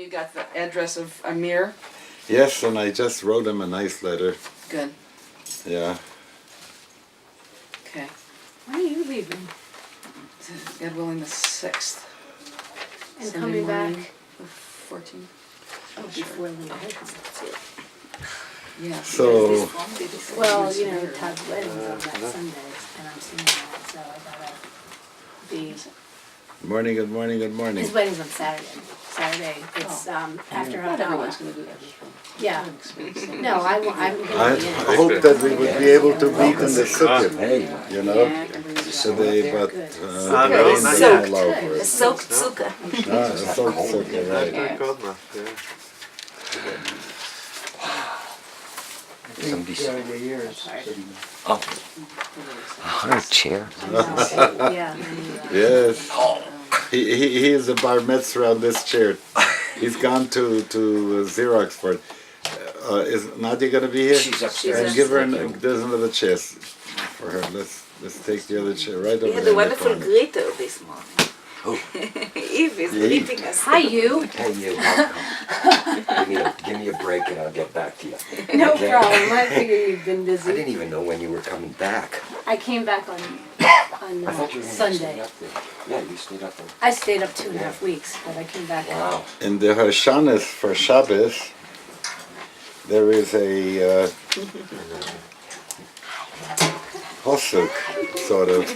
you got the address of Amir? Yes, and I just wrote him a nice letter. Good. Yeah. Okay. When are you leaving? God willing, the 6th. And Sunday coming morning, back the 14th. oh, before Linda comes. Yeah. So, Well, you know, Todd's wedding's on that Sunday, and I'm seeing that, so I gotta be. morning, good morning, good morning. His wedding's on Saturday. Saturday, it's after Not everyone's Hoshannas. going to do that. Yeah. Experiencing. No, I'm gonna be in I it. hope that we would be able to meet in the sukkah, you know, Yeah, everybody's today, but Good. the no, rain nice. doesn't allow for A it. soaked sukkah. Ah, a soaked sukkah, right. Very cold now, yeah. Somebody's Sorry. on a chair. Yeah. Yes. He is a bar mitzvah on this chair. He's gone to Xerox for it. Is Nadya going to be here? She's upstairs. And give her there's another chair for her. Let's take the other chair right over We there. had a in the wonderful corner. greeter this morning. Who? Eve is greeting us. Hi, you. Hey, you. I'll come. Give me a break and I'll get back to you. No Okay? problem. I figure you've been I busy. didn't even know when you were coming back. I came back on I thought you were gonna stay Sunday. up there. Yeah, you stayed up there. I stayed up 2.5 weeks, but I came back. Wow. In the Hoshannas for Shabbos, there is a Hosuk, sort of.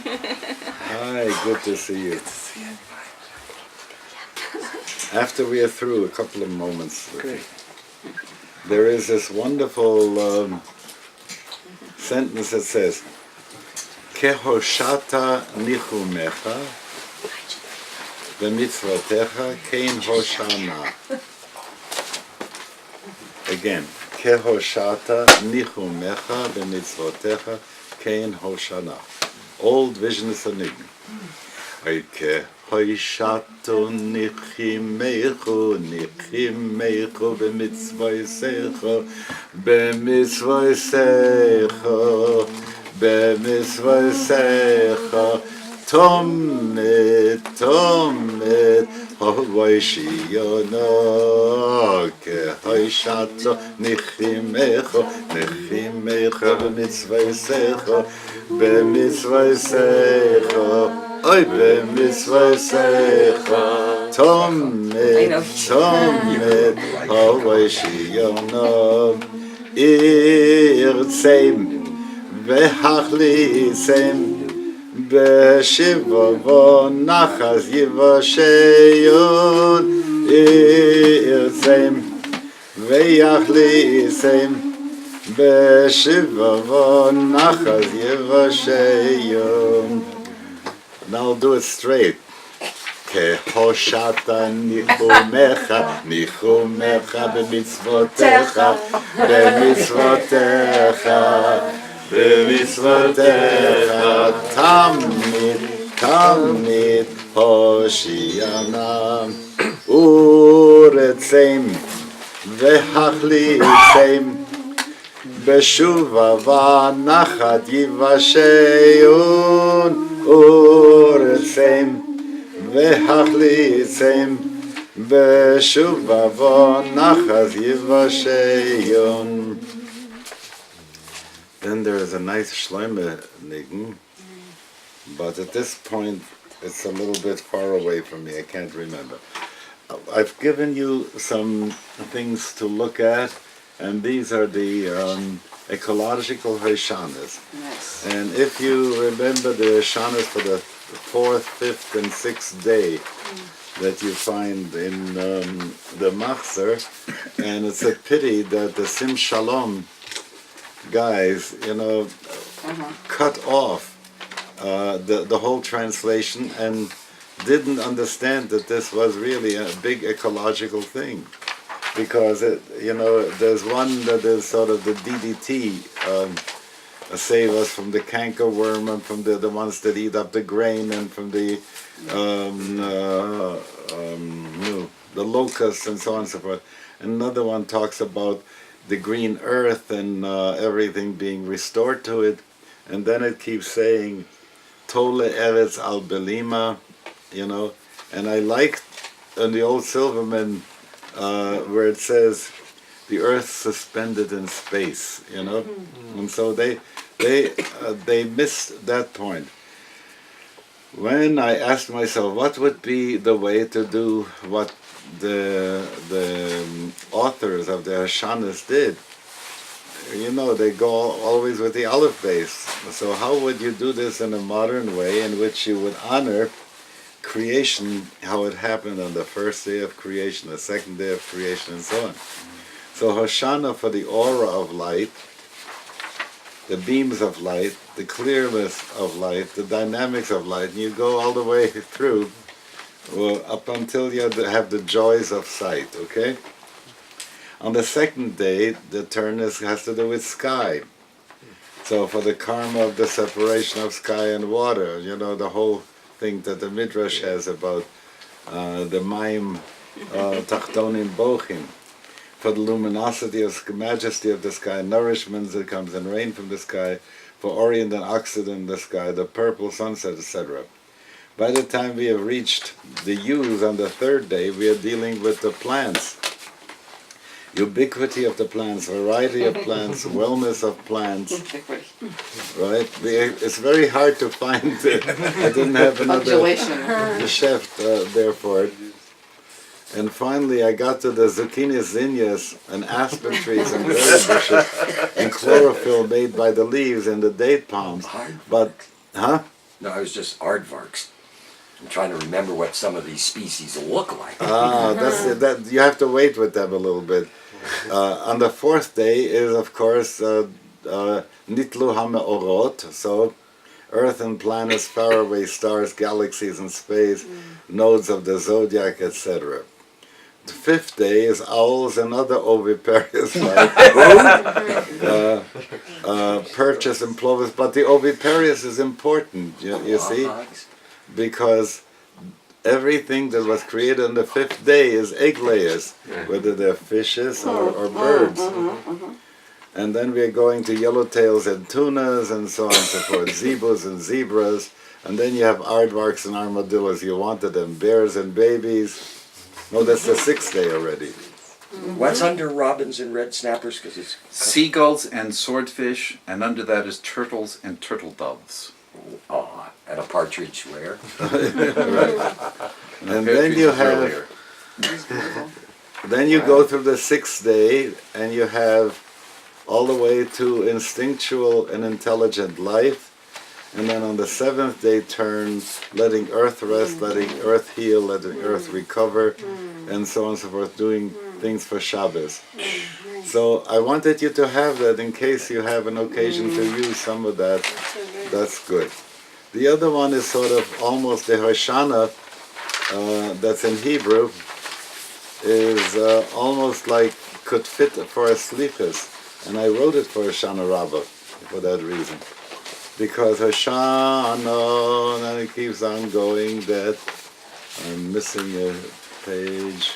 Hi, good to see you. After we are through, a couple of moments. There is this wonderful sentence that says, Kehoshata nichumecha v'mitzvotecha kein hoshana. Again, Kehoshata nichumecha v'mitzvotecha kein hoshana. Old vision is a nigga. Kehoshatu nichimechu v'mitzvotecha b'mitzvotecha Tomet, Hovoi Shiyono, Kehoishato, Nichimecho, b'mitzvosecho, Oy, b'mitzvosecho, Tomet, Hovoi Shiyono, Irtseim, V'hachlisem, B'shivavo nachas yivasheyon irsem v'yachlisem B'shivavo nachas yivasheyon. Now I'll do it straight. Kehoshata nichumecha b'mitzvotecha b'mitzvotecha tamid Hoshiana uretzem v'hachlisem b'shuva v'nachat yivasheyon uretzem v'hachlisem b'shuva v'nachat yivasheyon. Then there is a nice Shloime Nigun, but at this point it's a little bit far away from me, I can't remember. I've given you some things to look at, and these are the Ecological Hoshannas. Nice. And if you remember the Hoshannas for the 4th, 5th, and 6th day that you find in the Machzer, and it's a pity that the Sim Shalom guys, cut off the whole translation and didn't understand that this was really a big ecological thing, because there's one that is sort of the DDT, save us from the cankerworm and from the ones that eat up the grain and from the locusts and so on and so forth. Another one talks about the green earth and everything being restored to it, and then it keeps saying Tole Eretz al Belima, and I liked in the old Silverman where it says the earth suspended in space, you know, and so they missed that point. When I asked myself what would be the way to do what the authors of the Hoshannas did, you know, they go always with the aleph base. So how would you do this in a modern way in which you would honor creation, how it happened on the first day of creation, the second day of creation, and so on. So Hoshana for the aura of light, the beams of light, the clearness of light, the dynamics of light, and you go all the way through up until you have the joys of sight, okay? On the second day, the turn has to do with sky. So for the karma of the separation of sky and water, you know, the whole thing that the Midrash has about the Maim Tachtonim Bochim. For the luminosity of majesty of the sky, nourishment that comes in rain from the sky, for Orient and Occident in the sky, the purple sunset, etc. By the time we have reached the U's on the third day, we are dealing with the plants. Ubiquity of the plants, variety of plants, wellness of plants, right? It's very hard to find, I didn't have another geschäft there for it. And finally I got to the zucchini zinnias and aspen trees and berry bushes and chlorophyll made by the leaves and the date palms. But, huh? No, I was just aardvarks. I'm trying to remember what some of these species look like. That you have to wait with them a little bit. On the fourth day is, of course, Nitlu HaMe'orot, so Earth and planets, faraway stars, galaxies in space, nodes of the zodiac, etc. The fifth day is owls and other oviparous life. Purchase and plovers, but the oviparous is important, you see, because everything that was created on the fifth day is egg layers, whether they're fishes or birds. And then we're going to yellowtails and tunas and so on and so forth, zebras and zebras, and then you have aardvarks and armadillos, you wanted them, bears and babies. No, that's the sixth day already. What's under robins and red snappers? Because it's seagulls and swordfish, and under that is turtles and turtle doves. And a partridge where? Right. And then you have, then you go through the sixth day, and you have all the way to instinctual and intelligent life. And then on the seventh day turn, letting earth rest, letting earth heal, letting earth recover, and so on and so forth, doing things for Shabbos. So I wanted you to have that in case you have an occasion to use some of that. That's good. The other one is sort of almost the Hoshana that's in Hebrew, is almost like could fit for a slichus. And I wrote it for Hoshana Rabbah for that reason. Because Hoshana, and then it keeps on going, that I'm missing a page.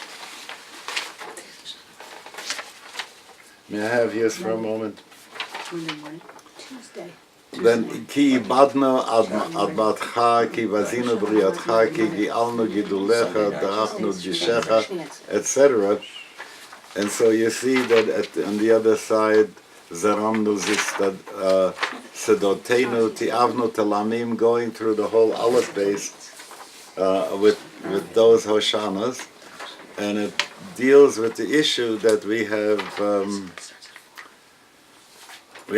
May I have yours for a moment? Tuesday. Then ki ibadna admatcha, ki vazinu briatcha, ki gi'alnu gidulecha, darachnu gishecha, etc. And so you see that on the other side, zaramnu zistad sedotenu ti'avnu telamim, going through the whole aleph base with those Hoshannas, and it deals with the issue that we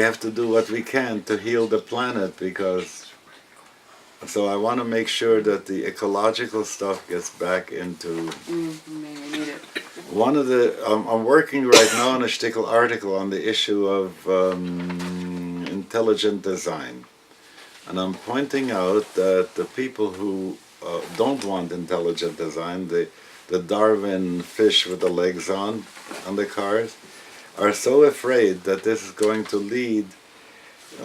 have to do what we can to heal the planet, because so I want to make sure that the ecological stuff gets back into one of the I'm working right now on a shtickle article on the issue of intelligent design, and I'm pointing out that the people who don't want intelligent design, the Darwin fish with the legs on the cars, are so afraid that this is going to lead,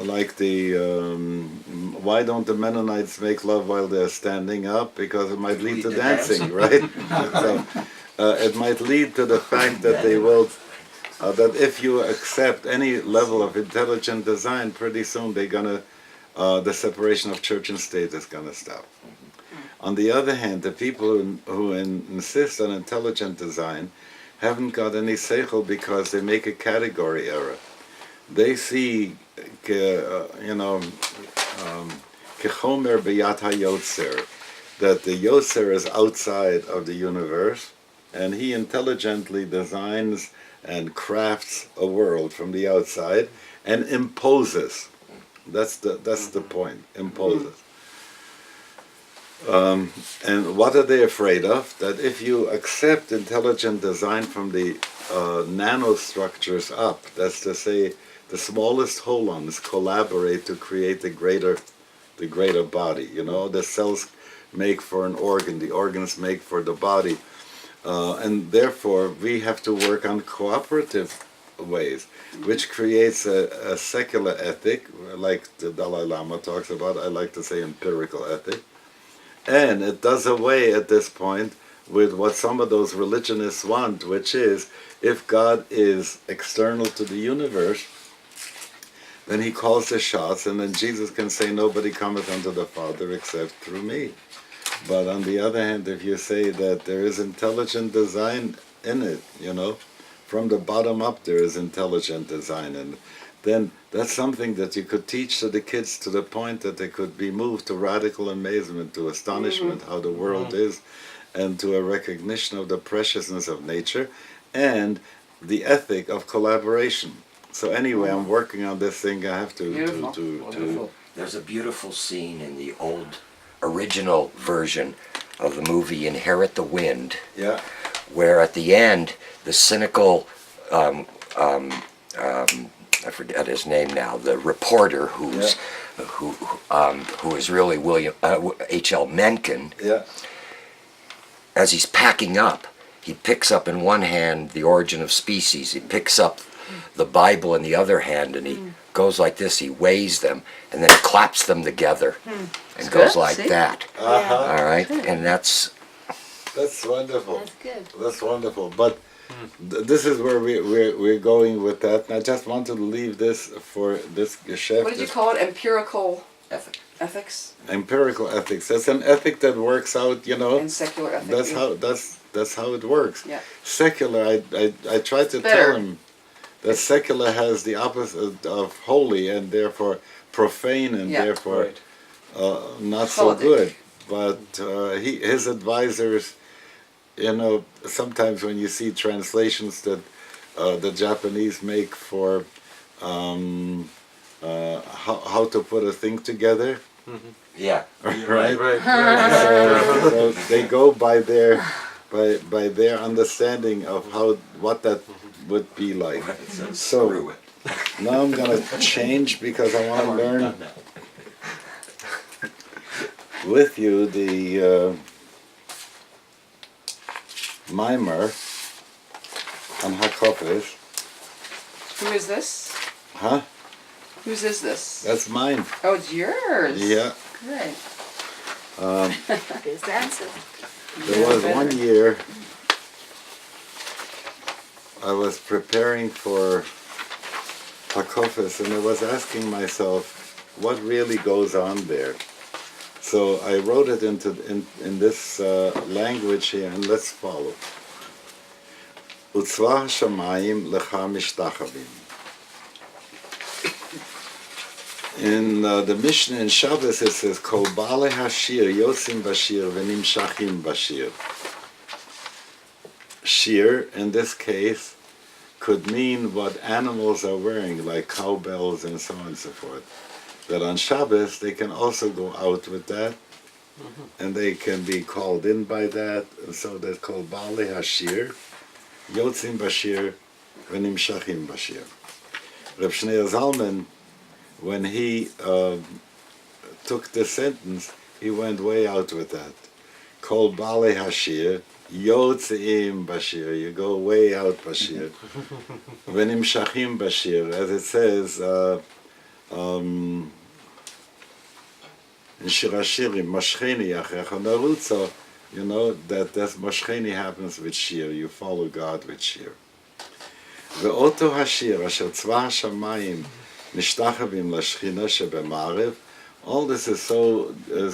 like the why don't the Mennonites make love while they're standing up? Because it might lead to dancing, right? So it might lead to the fact that they will, that if you accept any level of intelligent design, pretty soon they're gonna, the separation of church and state is gonna stop. On the other hand, the people who insist on intelligent design haven't got any seichel because they make a category error. They see, kechomer b'yat hayotzer, that the yotzer is outside of the universe, and he intelligently designs and crafts a world from the outside and imposes. That's the point. Imposes. And what are they afraid of? That if you accept intelligent design from the nanostructures up, that's to say, the smallest holons collaborate to create the greater body. The cells make for an organ, the organs make for the body, and therefore we have to work on cooperative ways, which creates a secular ethic, like the Dalai Lama talks about. I like to say empirical ethic. And it does away at this point with what some of those religionists want, which is, if God is external to the universe, then he calls the shots, and then Jesus can say, nobody cometh unto the Father except through me. But on the other hand, if you say that there is intelligent design in it, from the bottom up there is intelligent design, and then that's something that you could teach to the kids to the point that they could be moved to radical amazement, to astonishment how the world is, and to a recognition of the preciousness of nature and the ethic of collaboration. So anyway, I'm working on this thing. I have to There's a beautiful scene in the old original version of the movie Inherit the Wind, where at the end the cynical I forget his name now, the reporter who is really William H.L. Mencken, as he's packing up, he picks up in one hand The Origin of Species, he picks up the Bible in the other hand, and he goes like this, he weighs them, and then claps them together, and goes like that. All right, and that's wonderful. That's good. That's wonderful. But this is where we're going with that. And I just wanted to leave this for this chef. What did you call it? Empirical ethics? Empirical ethics. That's an ethic that works out, And secular ethics. That's how it works. Yeah. Secular, I try to tell him that secular has the opposite of holy, and therefore profane, and therefore not so good. But his advisors, sometimes when you see translations that the Japanese make for how to put a thing together, right. So they go by their understanding of what that would be like. So now I'm gonna change because I want to learn with you the mimer on Hakofis. Who is this? Huh? Whose is this? That's mine. Oh, it's yours. Yeah. Good. Here's the answer. There was one year I was preparing for Hakofis, and I was asking myself what really goes on there. So I wrote it in this language here, and let's follow. Utzvah shamayim lecha mishtachavim. In the Mishnah in Shabbos it says, Kol baalei hashir yotzim bashir v'nimshachim bashir. Shir, in this case, could mean what animals are wearing, like cowbells and so on and so forth. That on Shabbos they can also go out with that, and they can be called in by that, and so that's called baalei hashir, yotzim bashir, v'nimshachim bashir. Reb Shneur Zalman, when he took the sentence, he went way out with that. Kol baalei hashir, yotzim bashir, you go way out bashir. V'nimshachim bashir, as it says, in Shir HaShirim, Mashcheni Achecha Narutza, that Mashcheni happens with Shir, you follow God with Shir. Ve'oto HaShir, Asher Tzvah HaShamayim, Nishtachavim Lashchina Shebema'arev, all this is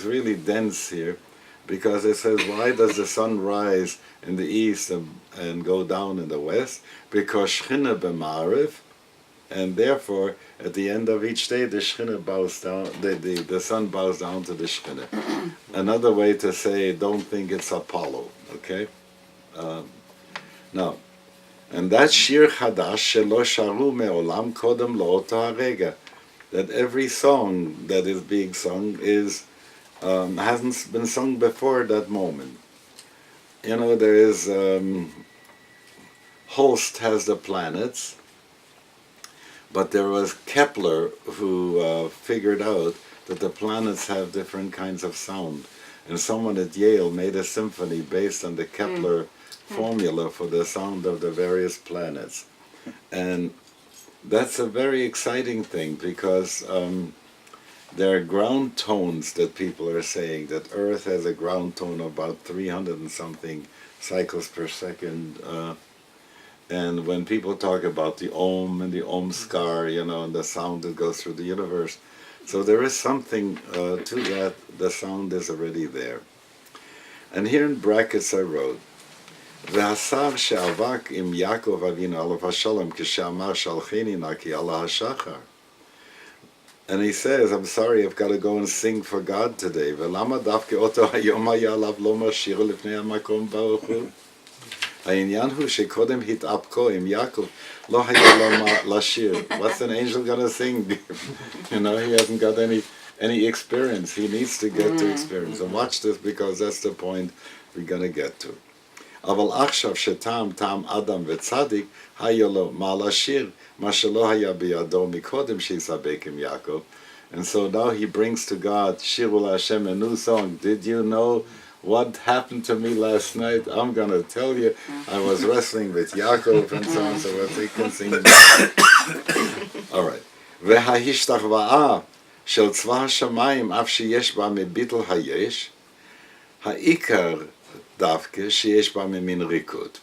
really dense here, because it says, why does the sun rise in the east and go down in the west? Because Shechina b'Ma'ariv, and therefore, at the end of each day, the Shechina bows down, the sun bows down to the Shechina. Another way to say, don't think it's Apollo, okay? Now, and that's Shir Chadash shelo sharu me'olam kodem lo'oto harega. That every song that is being sung is hasn't been sung before that moment. You know, there is Holst has the planets, but there was Kepler who figured out that the planets have different kinds of sound, and someone at Yale made a symphony based on the Kepler formula for the sound of the various planets. And that's a very exciting thing, because there are ground tones that people are saying, that Earth has a ground tone of about 300 and something cycles per second. And when people talk about the Om and the Om scar, you know, and the sound that goes through the universe, so there is something to that. The sound is already there. And here in brackets I wrote, והשר שאבק עם יעקב אבינו עליו השלום כשאמר שלחני נא כי עלה השחר. And he says, I'm sorry, I've got to go and sing for God today. ולמה דווקא אותו היום היה עליו לומר שיר לפני המקום ברוך הוא? העניין הוא שקודם התאפקו עם יעקב, לא היה לו לשיר. What's an angel going to sing? You know, he hasn't got any experience. He needs to get to experience. And watch this, because that's the point we're going to get to. אבל עכשיו שטעם טעם אדם וצדיק, היה לו מה לשיר, מה שלא היה בידו מקודם שיסבק עם יעקב. And so now he brings to God, שירו להשם, a new song. Did you know what happened to me last night? I'm going to tell you. I was wrestling with Yaakov and so on, so what he can sing. All right. וההשתחוואה של צבא השמיים, אף שיש בה מביטל היש, העיקר דווקא שיש בה ממין ריקוד.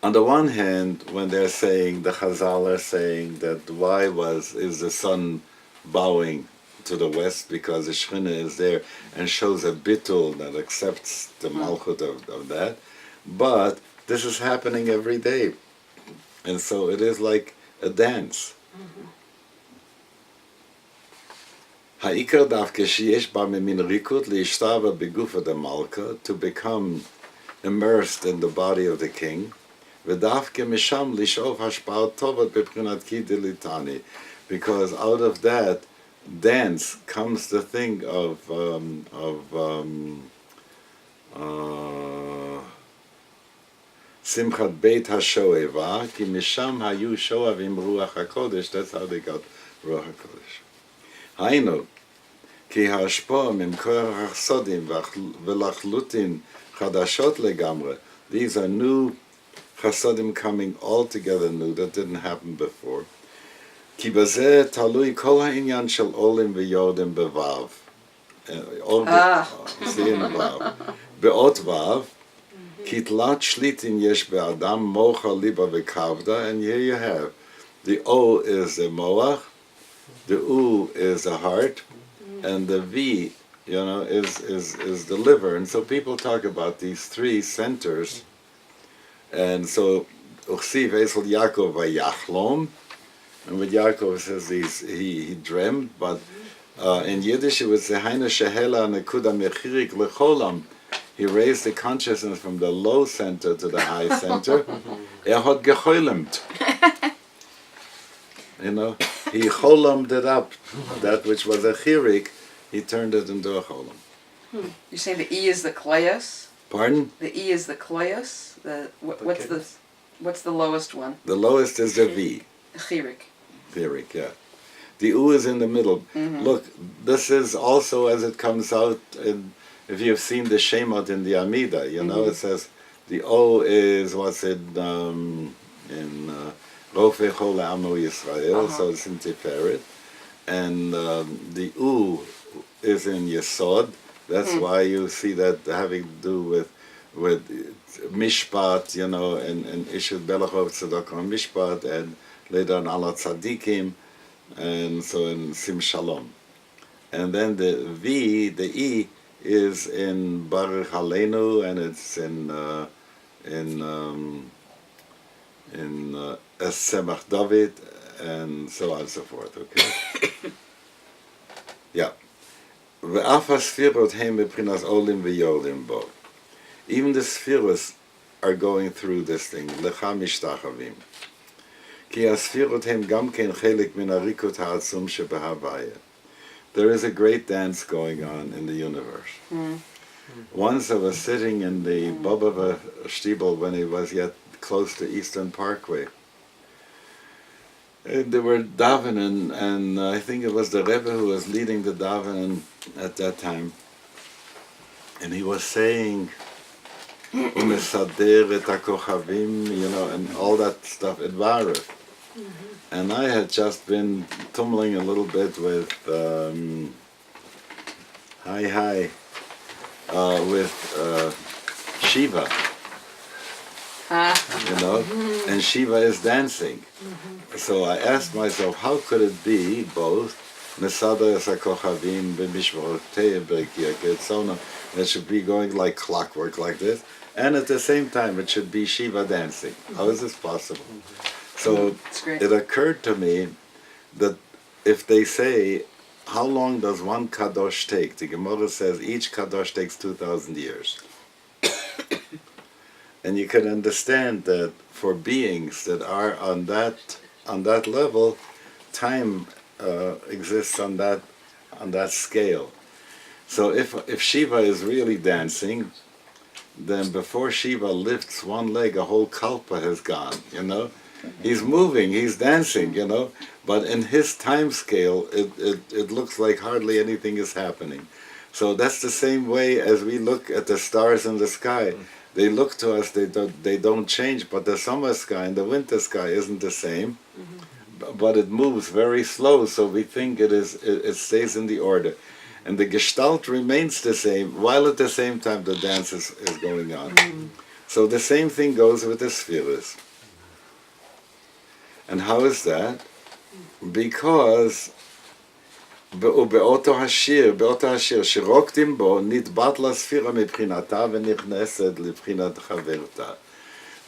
On the one hand, when they're saying, the Chazal are saying that why is the sun bowing to the west, because the Shechina is there and shows a bittul that accepts the malchut of that. But this is happening every day. And so it is like a dance. Ha'ikar davke sheyesh ba min rikut li'ishtava begufa de malka, to become immersed in the body of the king. V'davke misham lishov hashpa'at tovat beprinat ki dilitani, because out of that dance comes the thing of Simchat Beit HaShoeva, ki misham hayu shoavim ruach HaKodesh. That's how they got ruach HaKodesh. Hainu, ki hashpo mim koach chsodim v'lachlutin chadashot legamre. These are new chasodim coming all together new, that didn't happen before. כי בזה תלוי כל העניין של עולים ויורדים בוו. סיים וו. באות וו, כי תלת שליטין יש באדם מוח, ליבה וכבדה, and here you have, the O is the moach, the U is the heart, and the V, you know, is the liver. And so people talk about these three centers. And so, Uchsiv Esel Yaakov Vayachlom, and with Yaakov says he dreamed, but in Yiddish it was Heine Shehela Nekuda Mechirik Lecholam. He raised the consciousness from the low center to the high center. Hat gecholemt. You know, he cholamed it up. That which was a chirik, he turned it into a cholam. You're saying the E is the kleos? Pardon? The E is the kleos? What's the lowest one? The lowest is the V. Chirik. Chirik, yeah. The U is in the middle. Look, this is also as it comes out in, if you've seen the Shemot in the Amida, you know, it says the O is what's in Rofei Chol Amo Yisrael, so it's in Tiferet, and the U is in Yesod. That's why you see that having to do with Mishpat, you know, and Ishud Belachov Tzedakah on Mishpat, and later on Ala Tzadikim, and so in Sim Shalom. And then the V, the E, is in Baruch Aleinu, and it's in Semach David, and so on and so forth. Okay. Yeah. Ve'af ha-sfirot hem b'prinas olim v'yolim bo. Even the spheres are going through this thing. Lecha mishtachavim. Ki ha-sfirot hem gam ken chelik min harikut ha'atzum shebehavaya. There is a great dance going on in the universe. Once I was sitting in the Bobova Stiebel when it was yet close to Eastern Parkway. They were davening, and I think it was the Rebbe who was leading the davening at that time. And he was saying, Umesader et hakochavim, you know, and all that stuff, Edvaref. And I had just been tumbling a little bit with with Shiva, you know, and Shiva is dancing. So I asked myself, how could it be both Mesada Sakochavim B'Mishvorotei B'Kiyaketzona, it should be going like clockwork like this, and at the same time it should be Shiva dancing? How is this possible? So it occurred to me that if they say, how long does one kadosh take? The Gemara says each kadosh takes 2,000 years. And you can understand that for beings that are on that level, time exists on that scale. So if Shiva is really dancing, then before Shiva lifts one leg, a whole kalpa has gone, you know? He's moving, he's dancing, you know, but in his time scale, it looks like hardly anything is happening. So that's the same way as we look at the stars in the sky. They look to us, they don't change, but the summer sky and the winter sky isn't the same, but it moves very slow, so we think it stays in the order. And the gestalt remains the same, while at the same time the dance is going on. So the same thing goes with the spheres. And how is that? Because באותו השיר, שרוקדים בו, נתבט לספירה מבחינתה ונכנסת לבחינת חברתה.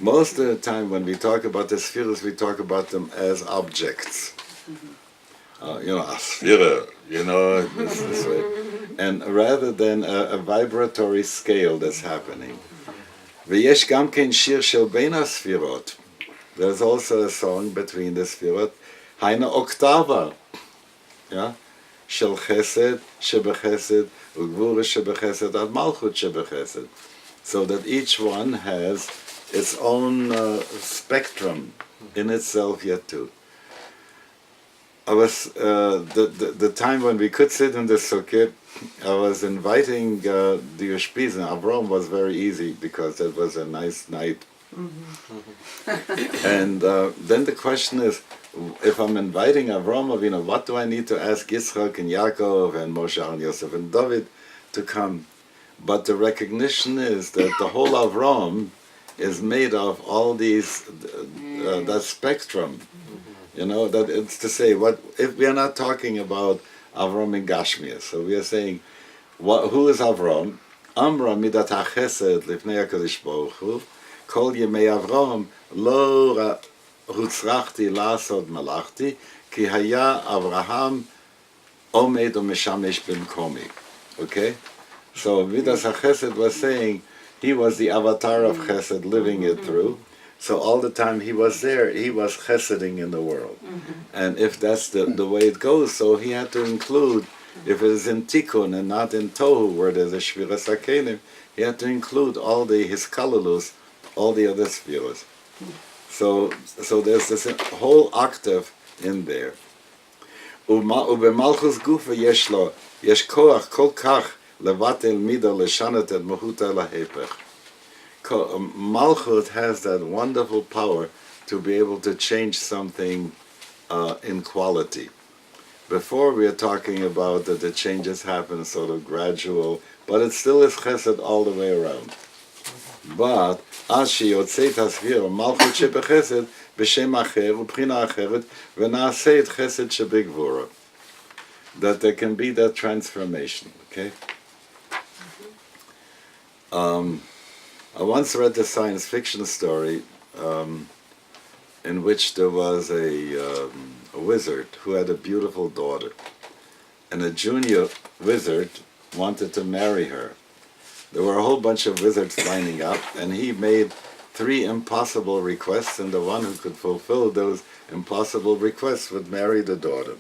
Most of the time when we talk about the spheres, we talk about them as objects. You know, a sphere, you know, this way. And rather than a vibratory scale that's happening. ויש גם כן שיר של בין הספירות. There's also a song between the spherot, Haina Oktava, yeah, Shel Chesed, Shebechesed, Ugvura Shebechesed, Ad Malchut Shebechesed, so that each one has its own spectrum in itself yet too. I was the time when we could sit in the sukkah, I was inviting the Ushpizin. Avram was very easy because it was a nice night. And then the question is, if I'm inviting Avram Avinu, what do I need to ask Yitzchak and Yaakov and Moshe and Yosef and David to come? But the recognition is that the whole Avram is made of all these, that spectrum. You know, that it's to say, what if we are not talking about Avram in Gashmias, so we are saying, who is Avram? Amra midat hachesed lifnei HaKadosh Baruch Hu. Kol yemei Avram lo hutzrachti la'asod malachti ki haya Avraham omed u'meshamesh b'mkomi. Okay? So Midas HaChesed was saying he was the avatar of Chesed living it through. So all the time he was there, he was Cheseding in the world. And if that's the way it goes, so he had to include, if it is in Tikkun and not in Tohu, where there's a Shviras HaKelim, he had to include all the Hiskalulus, all the other spheres. So there's this whole octave in there. ובמלכוס גופה יש כוח כל כך לבטל מידה לשנות את מהותה להפך. Malchut has that wonderful power to be able to change something in quality. Before we are talking about that the changes happen sort of gradual, but it still is chesed all the way around. But as שיוצאת הספירה, מלכות שבחסד בשם אחר ובחינה אחרת ונעשית חסד שבגבורה. That there can be that transformation, okay? I once read a science fiction story in which there was a wizard who had a beautiful daughter, and a junior wizard wanted to marry her. There were a whole bunch of wizards lining up, and he made 3 impossible requests, and the one who could fulfill those impossible requests would marry the daughter.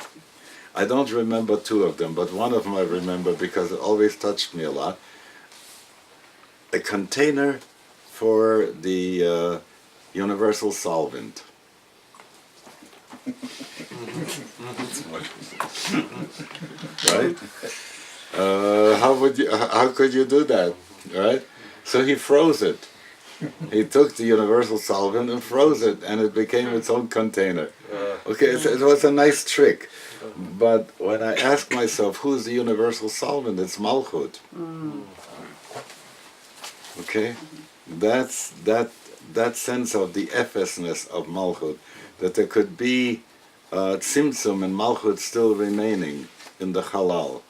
I don't remember 2 of them, but one of them I remember because it always touched me a lot. A container for the universal solvent. Right? How could you do that? Right? So he froze it. He took the universal solvent and froze it, and it became its own container. Okay, it was a nice trick. But when I ask myself, who's the universal solvent? It's Malchut. Okay? That's that sense of the Ephes-ness of Malchut, that there could be Tzimtzum and Malchut still remaining in the Halal,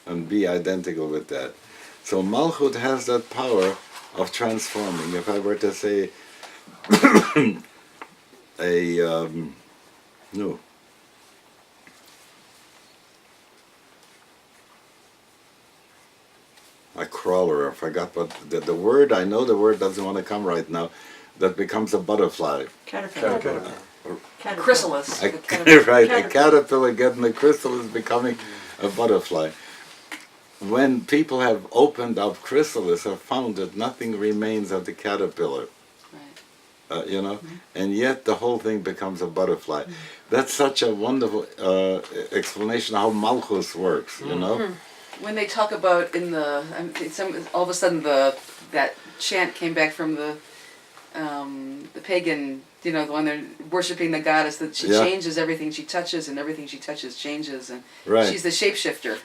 and be identical with that. So Malchut has that power of transforming. If I were to say a crawler, I forgot what the word, I know the word doesn't want to come right now, that becomes a butterfly. Caterpillar. Chrysalis. Right, a caterpillar getting a chrysalis becoming a butterfly. When people have opened up chrysalis, have found that nothing remains of the caterpillar. Right. And yet the whole thing becomes a butterfly. That's such a wonderful explanation of how Malchus works, When they talk about all of a sudden that chant came back from the pagan, the one they're worshiping the goddess, that she changes everything she touches, and everything she touches changes, and she's the shapeshifter.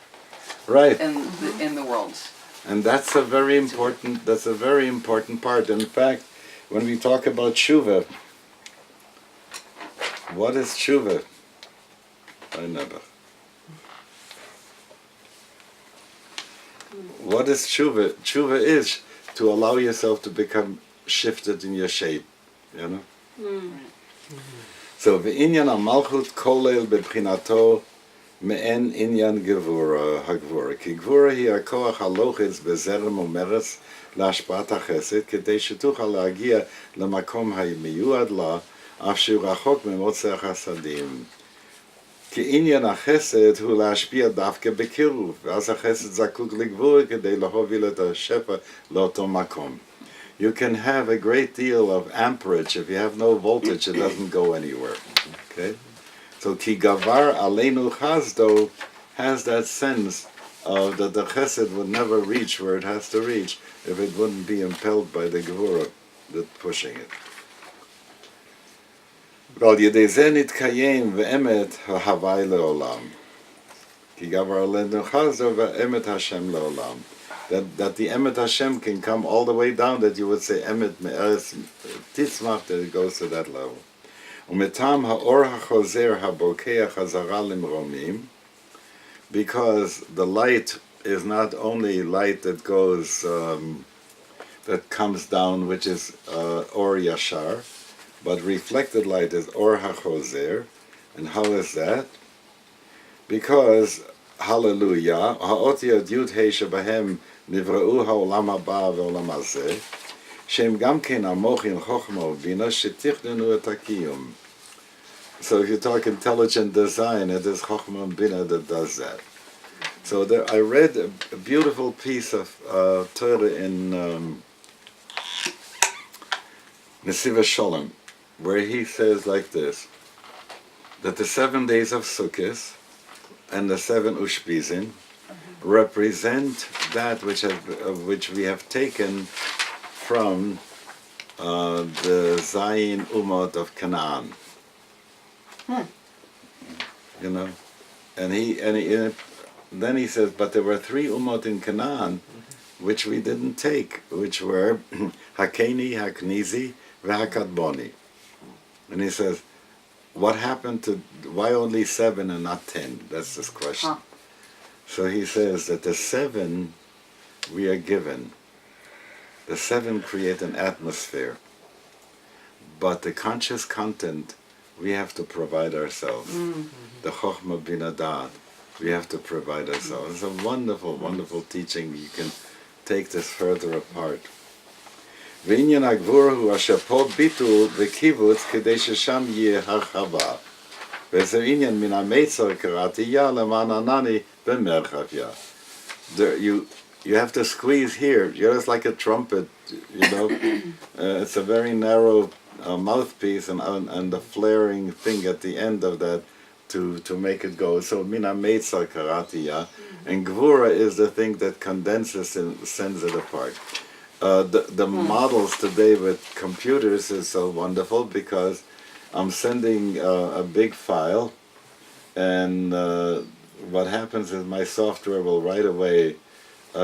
Right. In the world. And that's a very important part. In fact, when we talk about tshuva, what is tshuva? I never. What is tshuva? Tshuva is to allow yourself to become shifted in your shape, So v'inyan ha-malchut kolel bebchinato me'en inyan gevura ha-gvura. Ki gvura hi ha-koach ha-lochitz bezerem u'meretz להשפעת החסד, כדי שתוכל להגיע למקום המיועד לה, אף שהוא רחוק ממוצא החסדים. כי עניין החסד הוא להשפיע דווקא בקירוב, ואז החסד זקוק לגבורה כדי להוביל את השפע לאותו מקום. You can have a great deal of amperage. If you have no voltage, it doesn't go anywhere. Okay? So ki gavar aleinu chazdo has that sense of that the chesed would never reach where it has to reach if it wouldn't be impelled by the gevura that's pushing it. ועל ידי זה נתקיים ואמת ההווי לעולם. כי גבר עלינו חזו ואמת השם לעולם. That the emet Hashem can come all the way down, that you would say emet me'eretz titzmach, that it goes to that level. ומטעם האור החוזר הבוקע חזרה למרומים, because the light is not only light that goes, that comes down, which is or yashar, but reflected light is or hachozer. And how is that? Because, hallelujah, ha'otiyot yud hei shebahem nivra'u ha'olam haba ve'olam hazeh, shem gam ken amochin chochma u'bina shetichnenu et hakiyum. So if you talk intelligent design, it is chochma and bina that does that. So there, I read a beautiful piece of Torah in Nesiva Sholem, where he says like this, that the 7 days of Sukkot and the 7 Ushpizin represent that which we have taken from the Zayin Umot of Canaan. And then he says, but there were 3 Umot in Canaan which we didn't take, which were Hakeni, Haknizi, V'Hakadboni. And he says, what happened to, why only 7 and not 10? That's this question. So he says that the 7 we are given, The 7 create an atmosphere. But the conscious content, we have to provide ourselves. The Chochmah Bina Da'at, we have to provide ourselves. It's a wonderful, wonderful teaching. You can take this further apart. ועניין הגבורה הוא אשר פה ביטול וקיבוץ כדי ששם יהיה הרחבה. וזה עניין מן המצר קראתייה למען ענני במרחביה. You have to squeeze here, just like a trumpet, you know. It's a very narrow mouthpiece and the flaring thing at the end of that to make it go. So mina metzar karatiya, and gvura is the thing that condenses and sends it apart. The models today with computers is so wonderful because I'm sending a big file, and what happens is my software will right away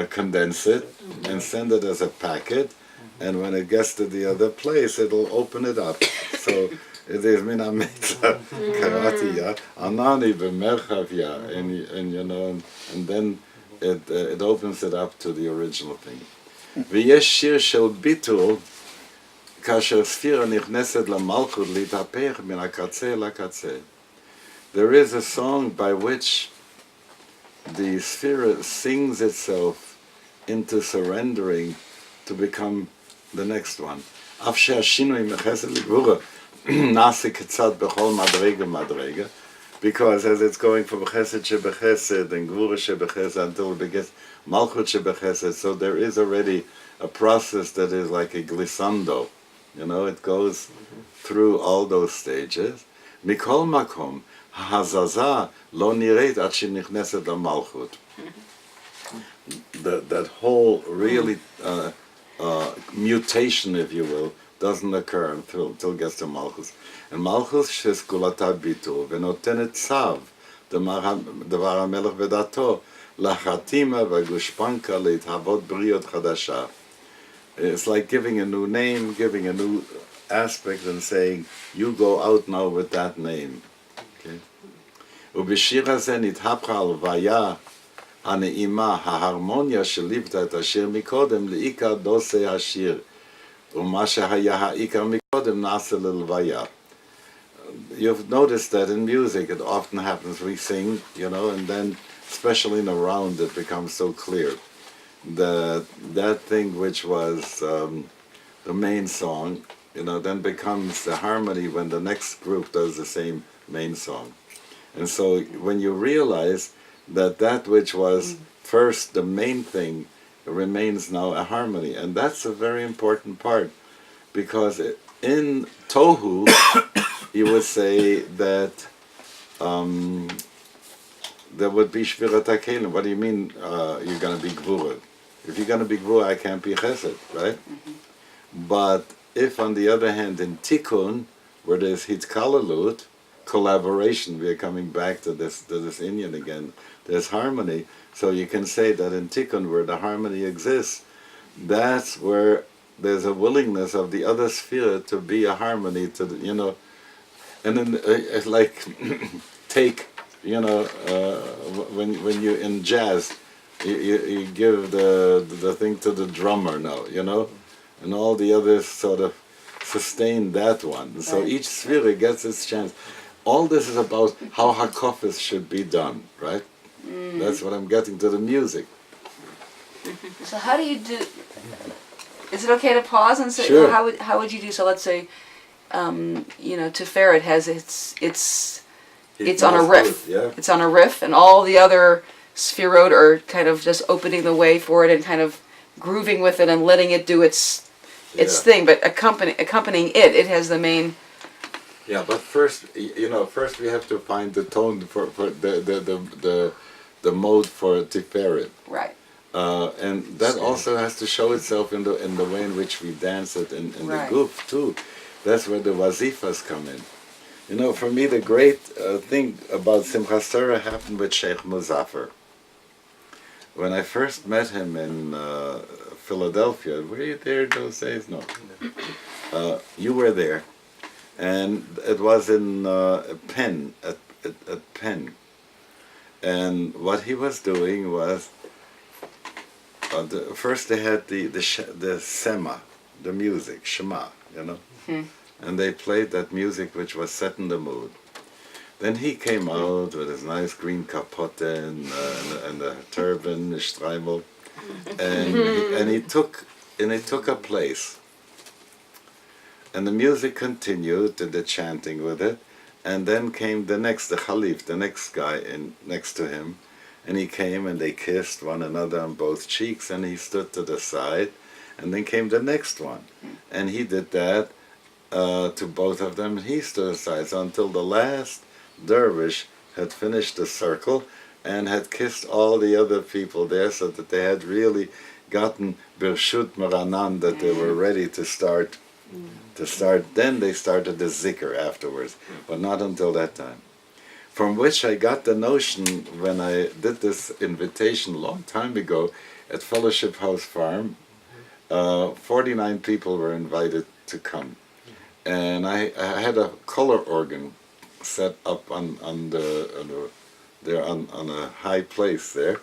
condense it and send it as a packet, and when it gets to the other place, it'll open it up. So it is mina metzar karatiya, anani b'merchavya, and you know, and then it opens it up to the original thing. ויש שיר של ביטול, כאשר ספירה נכנסת למלכות להתהפך מן הקצה לקצה. There is a song by which the sphere sings itself into surrendering to become the next one. אף שהשינוי מחסד לגבורה נעשה קצת בכל מדרגה מדרגה, because as it's going from chesed shebechesed and gvura shebechesed until it begins malchut shebechesed, so there is already a process that is like a glissando. You know, it goes through all those stages. Mikol makom, hazaza lo nireit at shenichneset lamalchut. That whole really mutation, if you will, doesn't occur until it gets to malchus. And malchus sheskulata bitul venotenet tzav דבר המלך ודתו לחתימה והגושפנקה להתהוות בריאות חדשה. It's like giving a new name, giving a new aspect, and saying, you go out now with that name. Okay? ובשיר הזה נתהפכה הלוויה הנעימה, ההרמוניה שליוותה את השיר מקודם לעיקר דוסי השיר, ומה שהיה העיקר מקודם נעשה ללוויה. You've noticed that in music it often happens, we sing, you know, and then especially in a round it becomes so clear that thing which was the main song, you know, then becomes the harmony when the next group does the same main song. And so when you realize that which was first the main thing remains now a harmony, and that's a very important part, because in Tohu you would say that there would be Shvirat HaKelim. What do you mean you're going to be Gvura? If you're going to be Gvura, I can't be Chesed, right? But if, on the other hand, in Tikkun, where there's Hitkalalut, collaboration, we are coming back to this Indian again, there's harmony, so you can say that in Tikkun, where the harmony exists, that's where there's a willingness of the other sphere to be a harmony, to, you know, and then it's like, take, you know, when you in jazz, you give the thing to the drummer now, you know, and all the others sort of sustain that one. So each sphere gets its chance. All this is about how hakofis should be done, right? That's what I'm getting to the music. So how do you do? Is it okay to pause and say, Sure. How would you do? So let's say, you know, Tiferet has it's on a riff. Yeah. It's on a riff, and all the other sphirot are kind of just opening the way for it and kind of grooving with it and letting it do its thing. But accompanying it has the main. Yeah, but first, you know, first we have to find the tone for the mode for Tiferet. Right. And that also has to show itself in the way in which we dance it in the goof too. That's where the wazifas come in. You know, for me the great thing about Simhah Torah happened with Sheikh Muzaffar. When I first met him in Philadelphia, were you there those days? No. You were there. And it was in Penn, at Penn. And what he was doing was First they had the Sema, the music, Shema, you know, and they played that music which was set in the mood. Then he came out with his nice green capote and a turban, a streimel, and he took a place. And the music continued, and the chanting with it, and then came the Khalif, the next guy next to him, and he came and they kissed one another on both cheeks, and he stood to the side, and then came the next one, and he did that to both of them, and he stood aside, so until the last dervish had finished the circle and had kissed all the other people there, so that they had really gotten Birshut Maranan, that they were ready to start. Then they started the zikr afterwards, but not until that time. From which I got the notion when I did this invitation a long time ago at Fellowship House Farm. 49 people were invited to come, and I had a color organ set up on a high place there,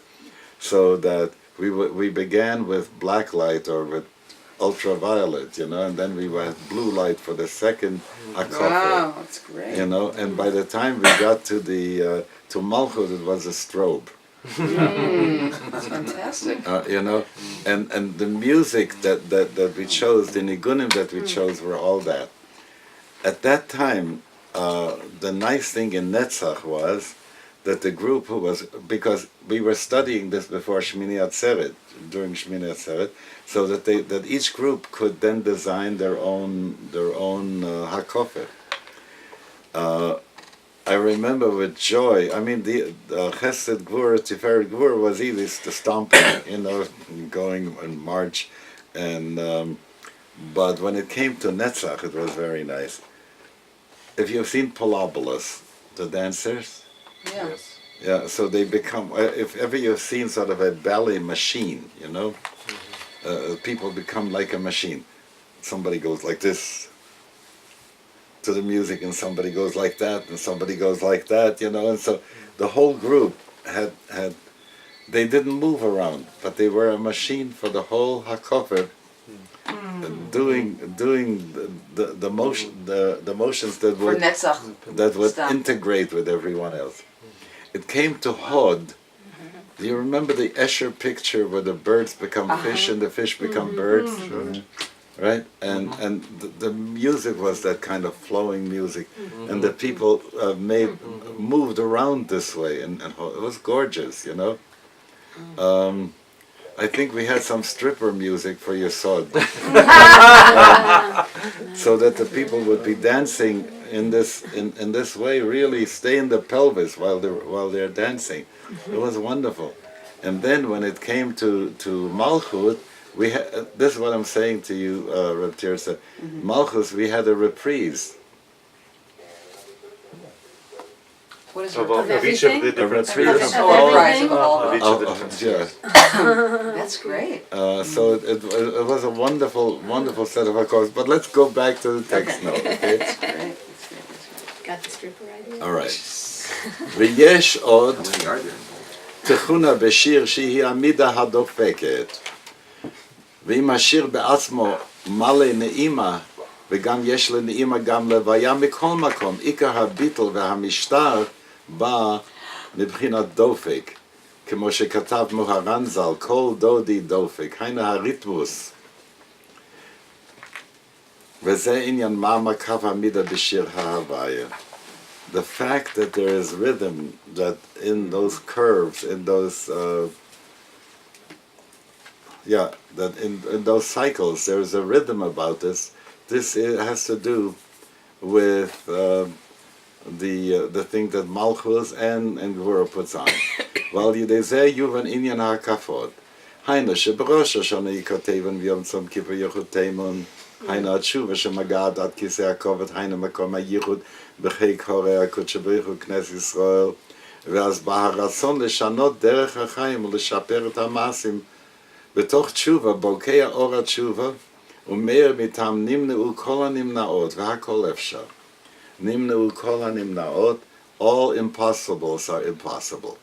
so that we began with black light or with ultraviolet, you know, and then we had blue light for the second akofar. Wow, that's great. You know, and by the time we got to the to Malchut, it was a strobe. That's fantastic. You know, and the music that we chose, the nigunim that we chose, were all that. At that time, the nice thing in Netzach was that the group who was, because we were studying this before Shmini Atzeret, during Shmini Atzeret, so that each group could then design their own hakofer. I remember with joy. I mean, the Chesed Gvur, Tiferet Gvur was easy, the stomping, you know, going in march, and but when it came to Netzach, it was very nice. If you've seen Polobolus, the dancers. Yeah. Yes. Yeah, so they become, if ever you've seen sort of a ballet machine, you know, people become like a machine. Somebody goes like this to the music, and somebody goes like that, and somebody goes like that, you know, and so the whole group had they didn't move around, but they were a machine for the whole hakofer, doing the motion, the motions that For would Netzach. Stop. integrate with everyone else. It came to Hod. Do you remember the Escher picture where the birds become fish and the fish become birds? Right? And the music was that kind of flowing music, and the people moved around this way, and it was gorgeous, you know. I think we had some stripper music for Yesod, so that the people would be dancing in this way, really stay in the pelvis while they're dancing. It was wonderful. And then when it came to Malchut, we had, this is what I'm saying to you, Reb Tirzah. Malchus, we had a reprise. What is Of each of the different Of everything? spheres. Oh, reprise of all Of of each them. of the different spheres. That's great. So it was a wonderful set of accords. But let's go back to the text now, okay? Great. That's great. Got the stripper idea? All right. ויש עוד תכונה בשיר שהיא המידה הדופקת. ואם השיר בעצמו מלא נעימה, וגם יש לנעימה גם לוויה מכל מקום, עיקר הביטל והמשטר בא מבחינת דופק, כמו שכתב מוהר"ן ז"ל, כל דודי דופק, היינו הריתמוס. וזה עניין מה קו המידה בשיר ההוויה. The fact that there is rhythm, that in those curves, in those that in those cycles there's a rhythm about this. This has to do with the thing that Malchus and Gvura puts on. Well, Yidezeh Yuvan Inyan HaKafod. Haina Shebrosh Hashanah Yikotevan V'Yom Tzom Kippur Yichud Teimun. Haina Atshuva Shemagad Ad Kisei HaKoved. Haina Makom HaYichud B'Cheik Horei HaKodesh Baruch Hu Knes Yisrael. ואז בא הרצון לשנות דרך החיים ולשפר את המעשים. בתוך תשובה, בוקע אור התשובה, ומאיר מטעם נמנעו כל הנמנעות, והכל אפשר. נמנעו כל הנמנעות, all impossibles are impossible.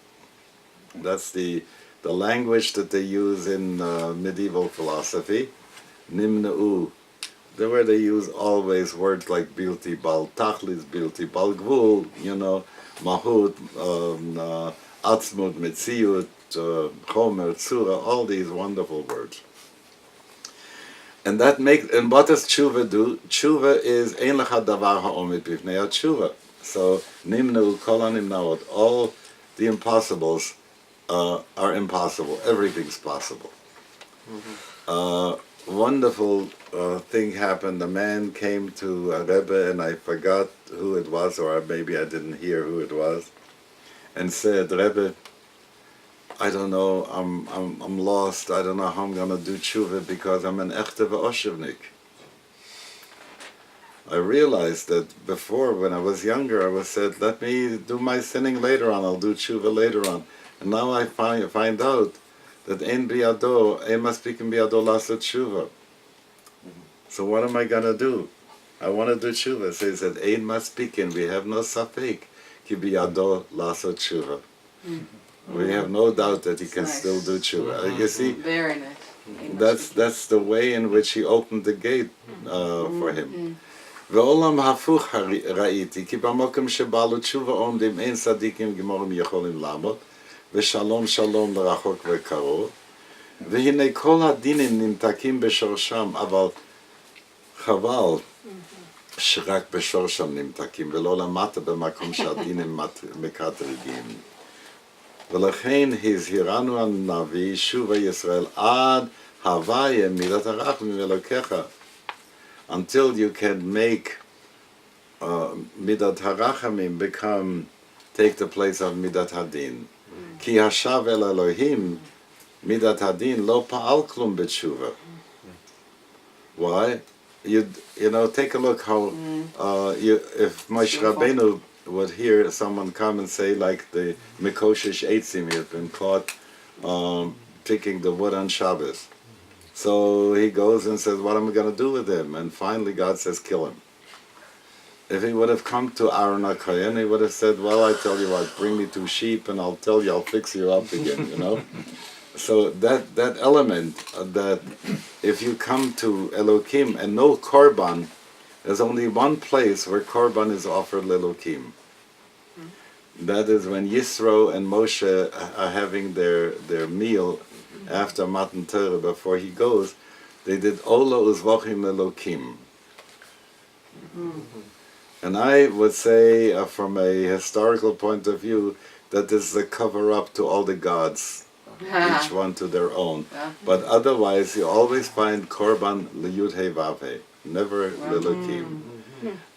That's the the language that they use in medieval philosophy, nimna'u, the where they use always words like bilti bal tachlis, bilti bal gvul, mahut, atzmut, metziut, chomer, tzura, all these wonderful words. And what does tshuva do? Tshuva is ein lecha davar ha'omid bifnei tshuva. So nimnu kol nimnaot, all the impossibles are impossible. Everything's possible. Wonderful thing happened. A man came to a Rebbe, and I forgot who it was, or maybe I didn't hear who it was, and said, Rebbe, I don't know, I'm lost. I don't know how I'm gonna do tshuva because I'm an echte ve'oshevnik. I realized that before, when I was younger, I was said, let me do my sinning later on. I'll do tshuva later on. And now I find out that ein biado, ein maspikim biado lasot tshuva. So what am I gonna do? I want to do tshuva. So he said, ein maspikim, we have no safek, ki biado lasot tshuva. We have no doubt that he can still do tshuva. You see, Very nice. that's the way in which he opened the gate for him. ועולם הפוך ראיתי, כי במקום שבעלו תשובה עומדים אין צדיקים גמורים יכולים לעמוד, ושלום שלום לרחוק וקרוב, והנה כל הדינים נמתקים בשורשם, אבל חבל שרק בשורשם נמתקים, ולא למטה במקום שהדינים מקטרגים. ולכן הזהירנו הנביא, שובה ישראל, עד הוויה מידת הרחמים אלוקיך, until you can make Midat HaRachamim take the place of Midat Hadin. Ki hashav el Elohim, Midat Hadin lo pa'al klum b'tshuva. Why? You know, take a look how, if Moshe Rabbeinu would hear someone come and say, like the Mikoshish Eitzim, he had been caught picking the wood on Shabbos. So he goes and says, what am I going to do with him? And finally God says, kill him. If he would have come to Aaron HaKohen, he would have said, well, I tell you what, bring me 2 sheep and I'll tell you, I'll fix you up again, you know. So that element, that if you come to Elokim and no Korban, there's only one place where Korban is offered Elokim. That is when Yisro and Moshe are having their meal after Matan Torah, before he goes, they did Ola Uzvachim Elokim. And I would say, from a historical point of view, that this is a cover-up to all the gods, each one to their own. But otherwise, you always find Korban Liyud Hei Vav Hei, never Lelokim.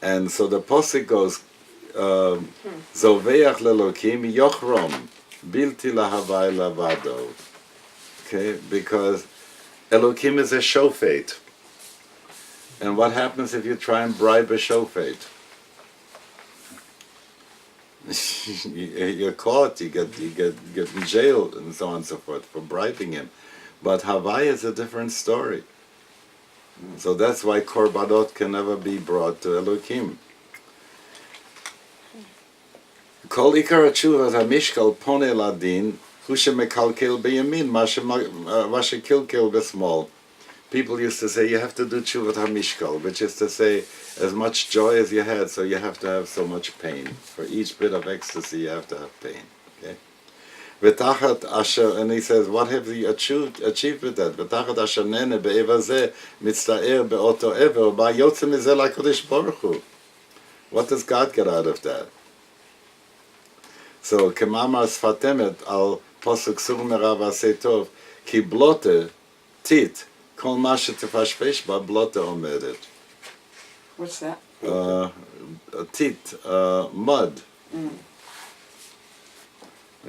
And so the posuk goes, Zoveach Lelokim Yochrom, Bilti Lahavai Lavado. Okay, because Elokim is a shofet. And what happens if you try and bribe a shofet? You're caught, you get in jail, and so on and so forth, for bribing him. But Havai is a different story. So that's why Korbanot can never be brought to Elokim. Kol ikar tshuva hamishkal pone ladin, hu shemekalkel beyamin, ma shekilkel besmol. People used to say you have to do tshuvat hamishkal, which is to say as much joy as you had, so you have to have so much pain. For each bit of ecstasy, you have to have pain. Okay. V'tachat asher, and he says, what have you achieved with that? V'tachat asher nene be'eva zeh mitzta'er be'oto ever ba'yotzem mizeh la'kodesh baruch hu. What does God get out of that? So, kemamar sfatemet al posuk sur merav aseh tov, ki blote tit kol ma shetefashpesh ba blote omedet. What's that? Tit, mud.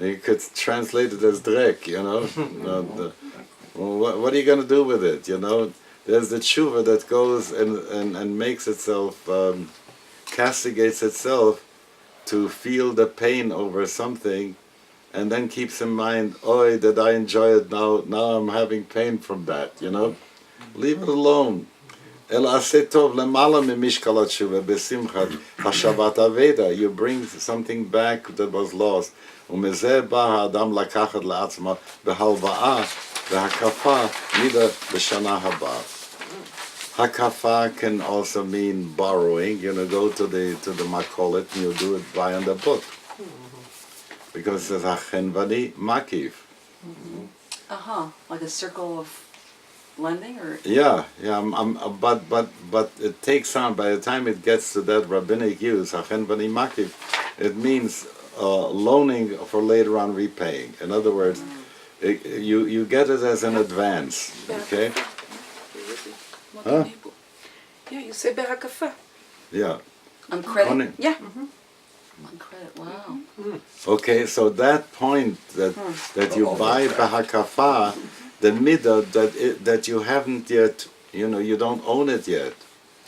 You could translate it as drek, you know. What are you going to do with it, you know? There's the tshuva that goes and makes itself, castigates itself to feel the pain over something, and then keeps in mind, oh, did I enjoy it now? Now I'm having pain from that, you know? Leave it alone. אלא עשה טוב למעלה ממשקל התשובה בשמחת השבת אבדה. You bring something back that was lost. ומזה בא האדם לקחת לעצמו בהלוואה והקפה מידה בשנה הבאה. Hakafa can also mean borrowing. You know, go to the makolet and you do it by on the book. Because it says hachenvani makiv. Like a circle of lending, or Yeah, but it takes on, by the time it gets to that rabbinic use, hachenvani makiv, it means loaning for later on repaying. In other words, you get it as an advance, okay? Huh? Yeah, you say בהקפה. Yeah. on credit. On it. Yeah. On credit. Wow. Okay, so that point that you buy bahakafa, the midah that you haven't yet, you know, you don't own it yet.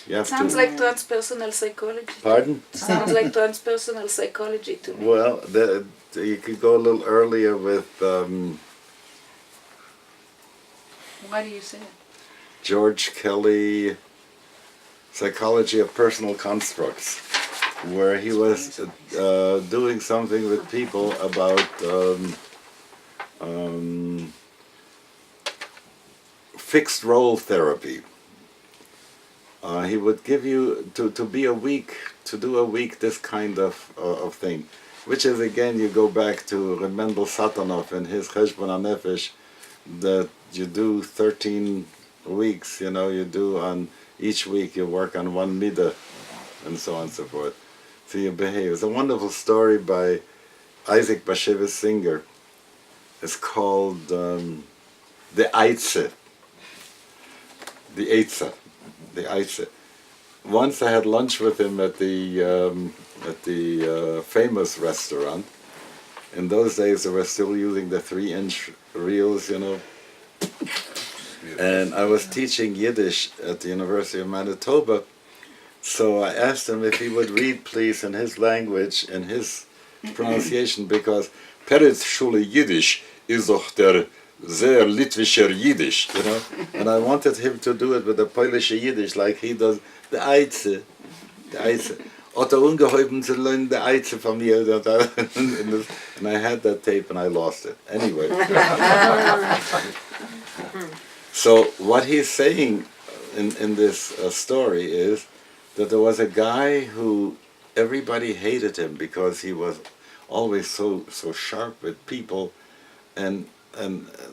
You have Sounds to. like transpersonal psychology. Pardon? Sounds like transpersonal psychology to me. Well, you could go a little earlier with Why do you say it? George Kelly, Psychology of Personal Constructs, where he was doing something with people about fixed role therapy. He would give you to do a week this kind of thing, which is, again, you go back to Reb Mendel Satanov and his Cheshbon HaNefesh, that you do 13 weeks, you know, you do on each week you work on one midah, and so on and so forth. So you behave. It's a wonderful story by Isaac Bashevis Singer. It's called The Eitze. The Eitze. The Eitze. Once I had lunch with him at the famous restaurant. In those days they were still using the 3-inch reels, you know. And I was teaching Yiddish at the University of Manitoba, so I asked him if he would read, please, in his language, in his pronunciation, because Peretz Schule Yiddish is auch der sehr litwischer Yiddish, you know. And I wanted him to do it with the Polish Yiddish, like he does, the Eitze, the Eitze. Otto ungeheuben zu lernen, the Eitze from mir, and I had that tape and I lost it. Anyway. So what he's saying in this story is that there was a guy who everybody hated him because he was always so sharp with people, and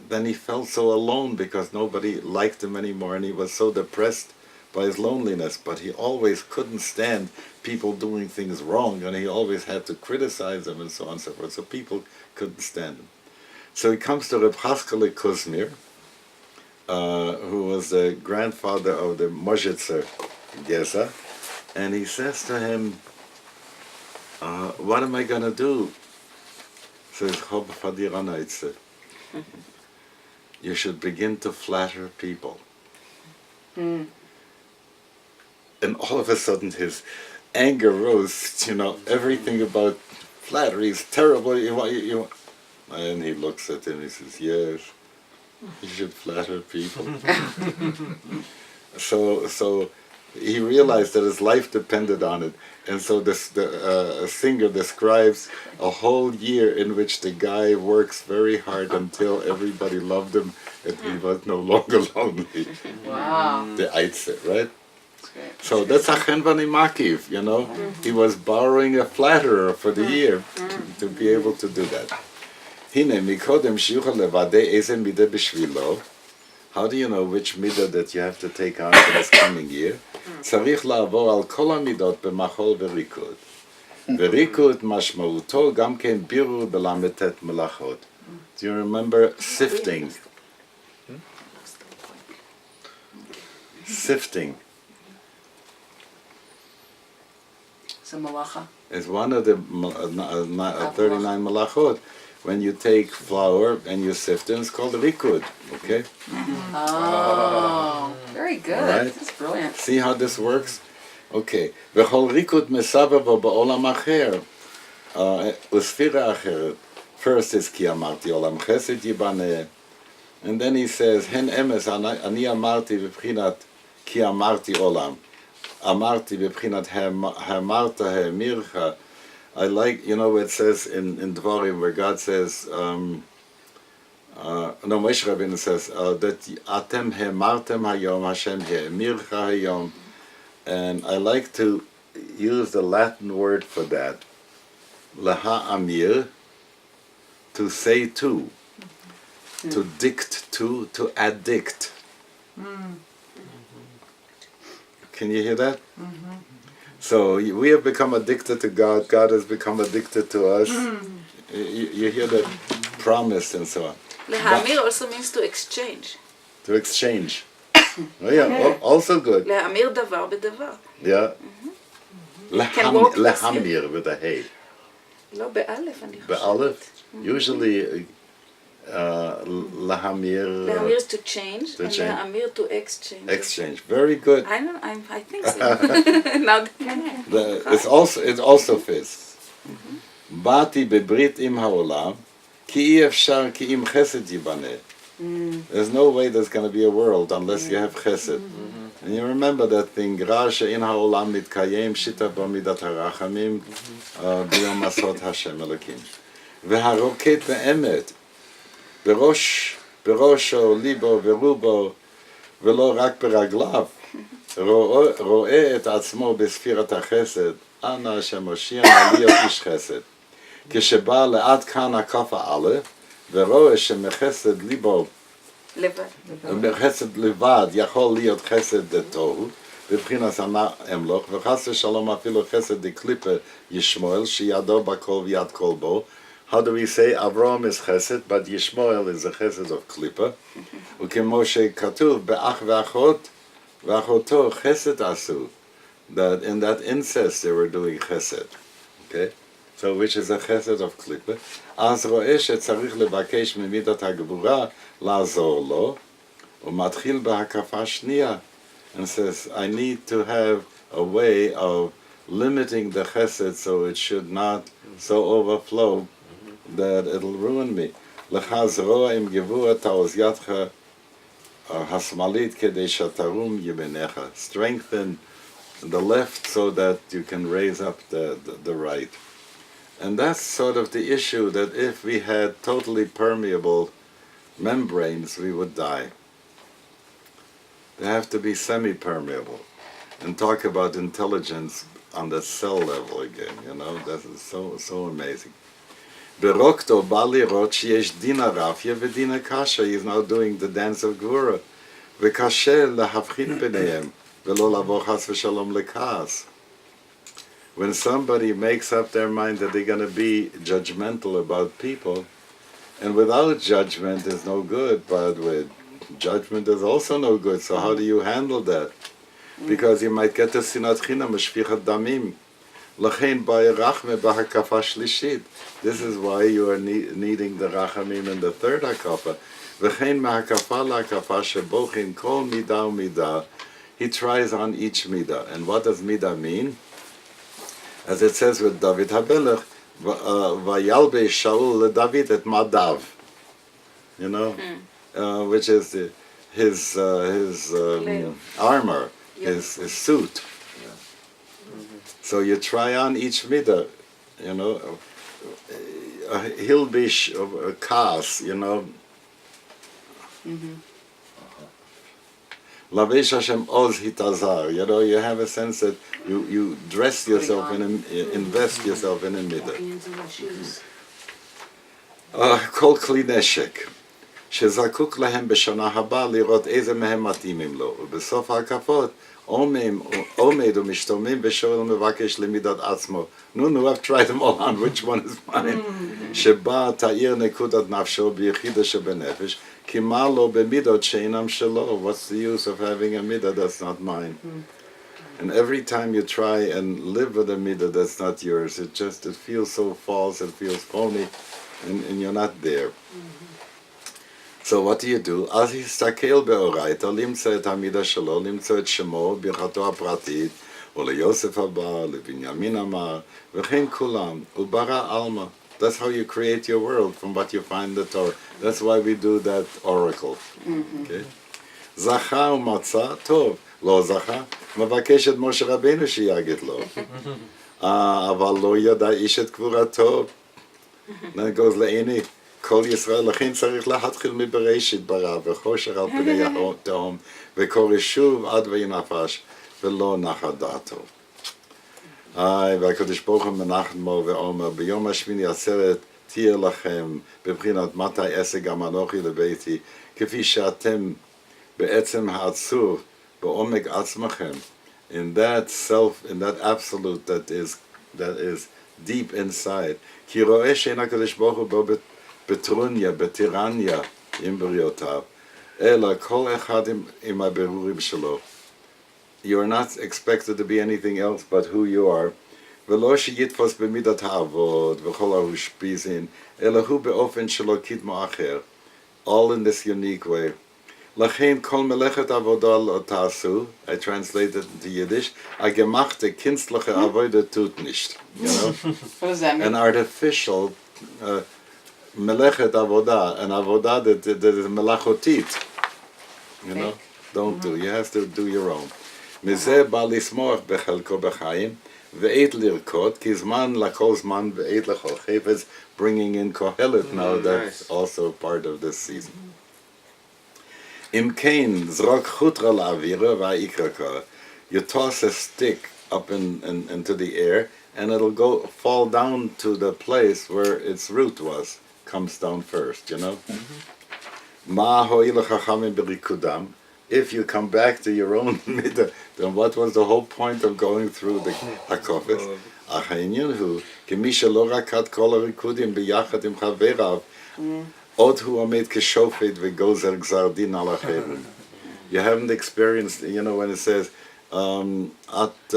then he felt so alone because nobody liked him anymore, and he was so depressed by his loneliness. But he always couldn't stand people doing things wrong, and he always had to criticize them and so on and so forth. So people couldn't stand him. So he comes to Reb Haskell Kuzmir, who was the grandfather of the Mozhitzer Geza, and he says to him, what am I going to do? He says, you should begin to flatter people. And all of a sudden his anger rose, you know, everything about flattery is terrible. And he looks at him and he says, yes, you should flatter people. So he realized that his life depended on it. And so the singer describes a whole year in which the guy works very hard until everybody loved him and he was no longer lonely. Wow. The Eitze, right? So that's a chenvani makiv, you know. He was borrowing a flatterer for the year to be able to do that. How do you know which midah that you have to take on for this coming year? צריך לעבור על כל המידות במחול וריקוד. וריקוד משמעותו גם כן בירור בל"ט מלאכות. Do you remember sifting? Sifting. So malacha. Is one of the 39 malachot. When you take flour and you sift it, it's called rikud, okay? Oh, very good. Right. That's brilliant. See how this works? Okay. וכל ריקוד מסבב בעולם אחר, וספירה אחרת. First is כי אמרתי עולם חסד ייבנה, and then he says, הן אמס, אני אמרתי בבחינת כי אמרתי עולם. אמרתי בבחינת האמרת, האמירך. I like, you know, it says in Dvarim where God says, no, Moshe Rabbeinu says, that Atem hemartem hayom, Hashem he'emircha hayom. And I like to use the Latin word for that, laha'amir, to say to dict to addict. Can you hear that? So we have become addicted to God, God has become addicted to us. You hear that promise and so on. להאמיר also means to exchange. To exchange. Oh, yeah, also good. להאמיר דבר בדבר. Yeah. can walk with Lehamir with a hey. לא, באלף אני חושבת. Be'alef. Usually Lahamir. להאמיר is to change, To and change. להאמיר to exchange. Exchange. Very good. I think so. Now, It also fits. Bati bebrit im haolam, ki אי אפשר כי אם חסד ייבנה. There's no way there's going to be a world unless you have chesed. And you remember that thing, רע שאין העולם מתקיים, שיטה בו מידת הרחמים, ביום עשות השם אלוקים. והרוקד באמת, בראשו, ליבו ורובו, ולא רק ברגליו, רואה את עצמו בספירת החסד, אנא שמושיע להיות איש חסד. כשבא לאט כאן הכף א' ורואה שמחסד ליבו, חסד לבד יכול להיות חסד דתו, בבחינת אמלוך, וחס ושלום אפילו חסד דקליפה ישמעאל, שידו בכל ויד כל בו. How do we say Avram is chesed, but Yishmael is the chesed of klipa? וכמו שכתוב, באח ואחות, ואחותו chesed asu. That in that incest they were doing chesed. Okay? So which is a chesed of klipa. אז רואה שצריך לבקש ממידת הגבורה לעזור לו, ומתחיל בהקפה שנייה. And says, I need to have a way of limiting the chesed so it should not so overflow that it'll ruin me. לך זרוע עם גבורת העוז ידך השמאלית כדי שתרום ימיניך. Strengthen the left so that you can raise up the right. And that's sort of the issue, that if we had totally permeable membranes, we would die. They have to be semi-permeable. And talk about intelligence on the cell level again, you know, that is so amazing. Berokto bא לראות שיש דין הרפיה ודין הקשה. He is now doing the dance of גבורה. וקשה להפחית ביניהם, ולא לבוא חס ושלום לכעס. When somebody makes up their mind that they're going to be judgmental about people, and without judgment is no good, but with judgment is also no good. So how do you handle that? Because you might get to sinat chinam, shfichat damim. לכן בהרחמה בהקפה שלישית. This is why you are needing the rachamim in the third הקפה. וכן מהקפה להקפה שבוחן כל מידה ומידה. He tries on each midah. And what does midah mean? As it says with David HaMelech, vayalbe Shaul leDavid et madav. You know, which is his armor, his suit. So you try on each midah, you know, he'll be kas, you know. Lavesh Hashem oz hitazar, you know, you have a sense that you dress yourself invest yourself in a midah. Kol kli neshek, שזקוק להם בשנה הבאה לראות איזה מהם מתאימים לו, ובסוף ההקפות עומד ומשתומם ושואל ומבקש למידת עצמו. No, I've tried them all on, which one is mine? שבה תאיר נקודת נפשו ביחידה שבנפש, כי מה לו במידות שאינם שלו? What's the use of having a midah that's not mine? And every time you try and live with a midah that's not yours, it feels so false, it feels phony, and you're not there. So what do? אז הסתכל באורייתא, למצוא את המידה שלו, למצוא את שמו, ברכתו הפרטית, וליוסף הבא, לבנימין אמר, וכן כולם, וברא עלמא. That's how you create your world, from what you find in the Torah. That's why we do that oracle. Okay? זכה ומצא, טוב, לא זכה, מבקש את משה רבינו שיגיד לו. אבל לא ידע איש את קבורתו. Then goes לעיני, כל ישראל, לכן צריך להתחיל מבראשית ברא, וחושר על פני התהום, וקורא שוב עד וינפש, ולא נחה דעתו. והקדוש ברוך הוא מנחמו ואומר, ביום השמיני עצרת תהיה לכם, בבחינת מתי אעשה גם אנוכי לביתי, כפי שאתם בעצם העצור, בעומק עצמכם, in that self, in that absolute that is deep inside. כי רואה שאין הקדוש ברוך הוא בו בטרוניה, בטירניה, עם בריאותיו, אלא כל אחד עם הבירורים שלו. You are not expected to be anything else but who you are. ולא שיתפוס במידת העבוד וכל הרושפיזין, אלא הוא באופן שלו קדמו אחר. All in this unique way. לכן כל מלאכת עבודה לא תעשו, I translated into Yiddish, הגמחte künstliche עבודה tut nicht. You know? What does that mean? An artificial מלאכת עבודה, an עבודה that is מלאכותית. You know? Don't do. You have to do your own. מזה בא לשמוח בחלקו בחיים, ועת לרקוד, כי זמן לכל זמן ועת לכל חפץ, bringing in Kohelet now, that's also part of this season. אם כן, זרוק חוטרה לאווירה והאיקרקה. You toss a stick up into the air, and it'll fall down to the place where its root was, comes down first, you know? מה הועיל לחכמים בריקודם? If you come back to your own midah, then what was the whole point of going through the hakofis? אך העניין הוא, כמי שלא רקד כל הריקודים ביחד עם חבריו, עוד הוא עומד כשופט וגוזר גזר דין על אחרים. You haven't experienced, you know, when it says, את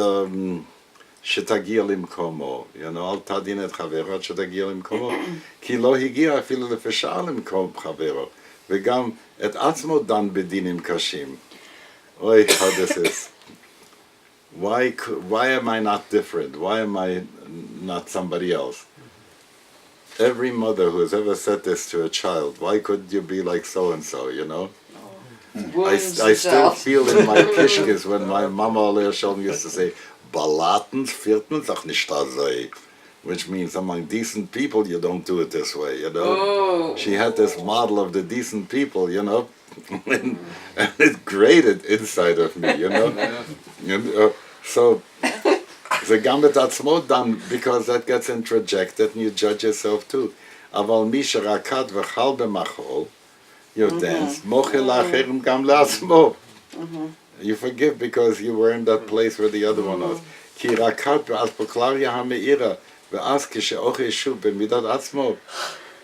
שתגיע למקומו, you know, אל תדין את חברו עד שתגיע למקומו, כי לא הגיע אפילו לפשע למקום חברו. וגם את עצמו דן בדינים קשים. אוי, how this is. Why am I not different? Why am I not somebody else? Every mother who has ever said this to a child, why could you be like so-and-so, you know? I still feel in my kishkes when my mama Alea Shalom used to say, Balatens viertens ach nicht azay. Which means among decent people, you don't do it this way, you know. Oh. She had this model of the decent people, you know, and it grated inside of me, you know. So, the gambit atzmo done, because that gets introjected and you judge yourself too. Aval misha rakad v'chal b'machol, you dance, mochel acherim gam la'atzmo. You forgive because you were in that place where the other one was. Ki rakad v'az poklaria ha'me'ira, ואז כשאוך ישוב במידת עצמו,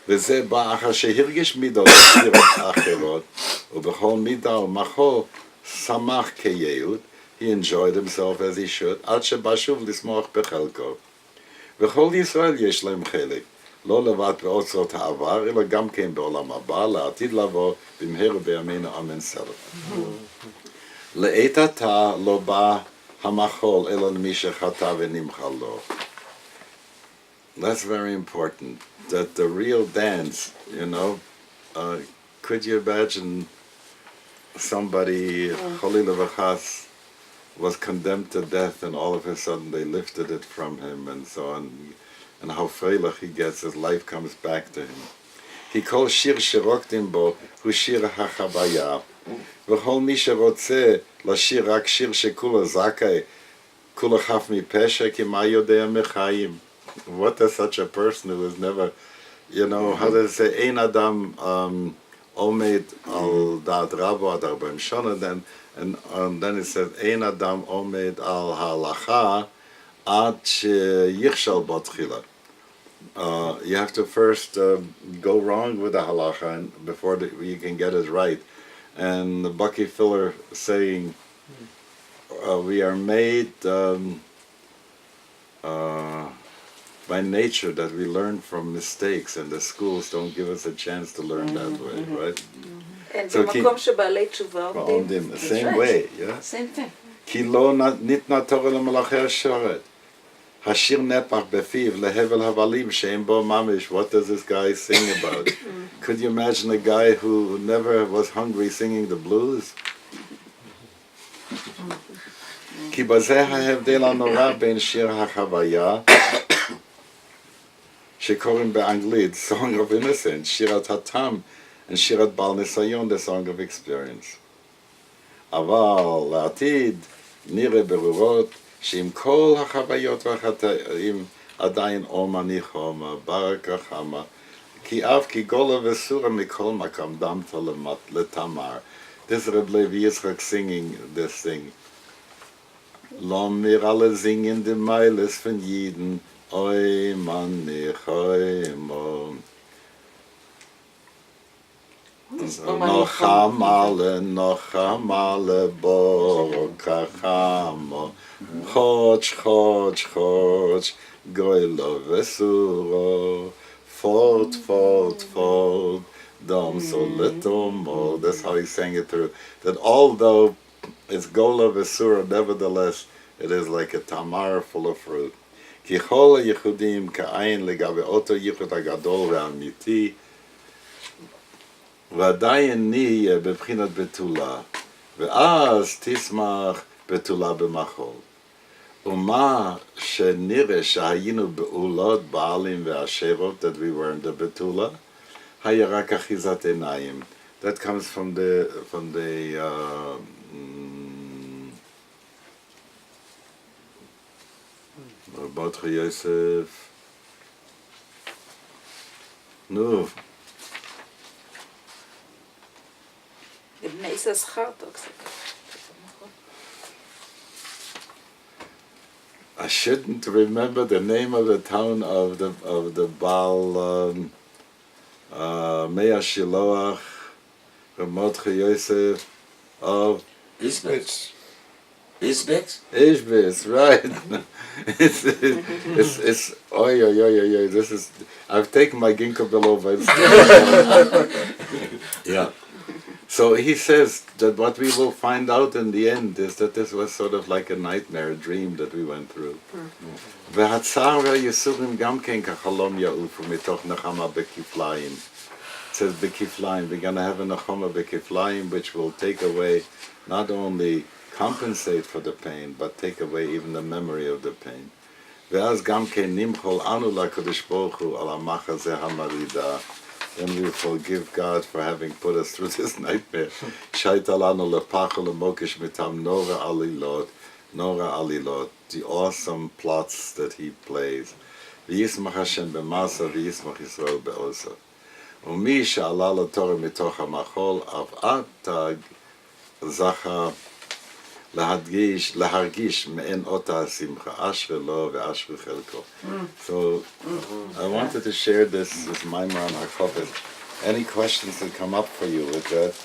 וזה בא אחר שהרגיש מידות לסתירות אחרות, ובכל מידה ומחול שמח כיהוד, he enjoyed himself as he should, עד שבא שוב לשמוח בחלקו. וכל ישראל יש להם חלק, לא לבד באוצרות העבר, אלא גם כן בעולם הבא, לעתיד לבוא, במהרה בימינו אמן סלף. לעת עתה לא בא המחול, אלא למי שחטא ונמחל לו. That's very important, that the real dance, you know, could you imagine somebody, Cholila Vachas, was condemned to death and all of a sudden they lifted it from him and so on, and how freilich he gets, his life comes back to him. He calls Shir Shiroktim Bo, hu Shir HaChavaya, v'chol mi sherotze l'shir rak shir shekula zakei, kula chaf mi pesha ki ma yodea mechayim. What does such a person who has never, you know, how does it say, Ein Adam Omed al Da'at Rabo Ad Arba'im Shana, and then it says, Ein Adam Omed al Halacha Ad Yichshal Botchila. You have to first go wrong with the halacha and before you can get it right. And the Bucky Filler saying, we are made by nature that we learn from mistakes, and the schools don't give us a chance to learn that way, right? So במקום שבעלי תשובה עומדים. same way, yeah? Same thing. כי לא ניתנה תורה למלאכי השרת. השיר נפח בפיו להבל הבלים שאין בו ממש. What does this guy sing about? Could you imagine a guy who never was hungry singing the blues? כי בזה ההבדל הנורא בין שיר החוויה, שקוראים באנגלית Song of Innocence, שירת התם, ושירת בעל ניסיון, The Song of Experience. אבל לעתיד נראה ברורות שעם כל החוויות והחטאים עדיין אומני חומה, ברכה חמה, כי אף כי גולה וסורה מכל מקום דמת לתמר. This is Rabbi Yitzchak singing this thing. Lass mir alle singen die Meiles von Jiden, oi man ich, oi man. noch amale, borka chamo, chodź, goilo vesuro, fort, dom soletomo. That's how he sang it through. That although it's gola vesura, nevertheless, it is like a tamar full of fruit. כי כל הייחודים כעין לגבי אותו ייחוד הגדול והאמיתי, ועדיין נהיה בבחינת בתולה, ואז תשמח בתולה במחול. ומה שנראה שהיינו בעולות בעלים והשרות, that we were in the בתולה, היה רק אחיזת עיניים. That comes from the Rabbi Yosef. No. I shouldn't remember the name of the town of the Baal Mea Shiloach, Rabbi Yosef of Ishbitz, right? it's oy. This is, I've taken my ginkgo biloba. Yeah. So he says that what we will find out in the end is that this was sort of like a nightmare, a dream that we went through. והצער והייסורים גם כן כחלום יעופו מתוך נחמה בכפליים. It says בכפליים, we're going to have a נחמה בכפליים which will take away, not only compensate for the pain, but take away even the memory of the pain. ואז גם כן נמחול אנו לקדוש ברוך הוא על המחזה המרידה. Then we forgive God for having put us through this nightmare. Shaita lanu lepachol lemokish mitam nora alilot, the awesome plots that he plays. V'yismach Hashem b'masa, v'yismach Yisrael be'osa. Umi she'ala l'torah mitoch ha'machol, av atag zacha להרגיש מעין אותה השמחה, אשרי לו ואשרי חלקו. So I wanted to share this mimer on our cover. Any questions that come up for you with that?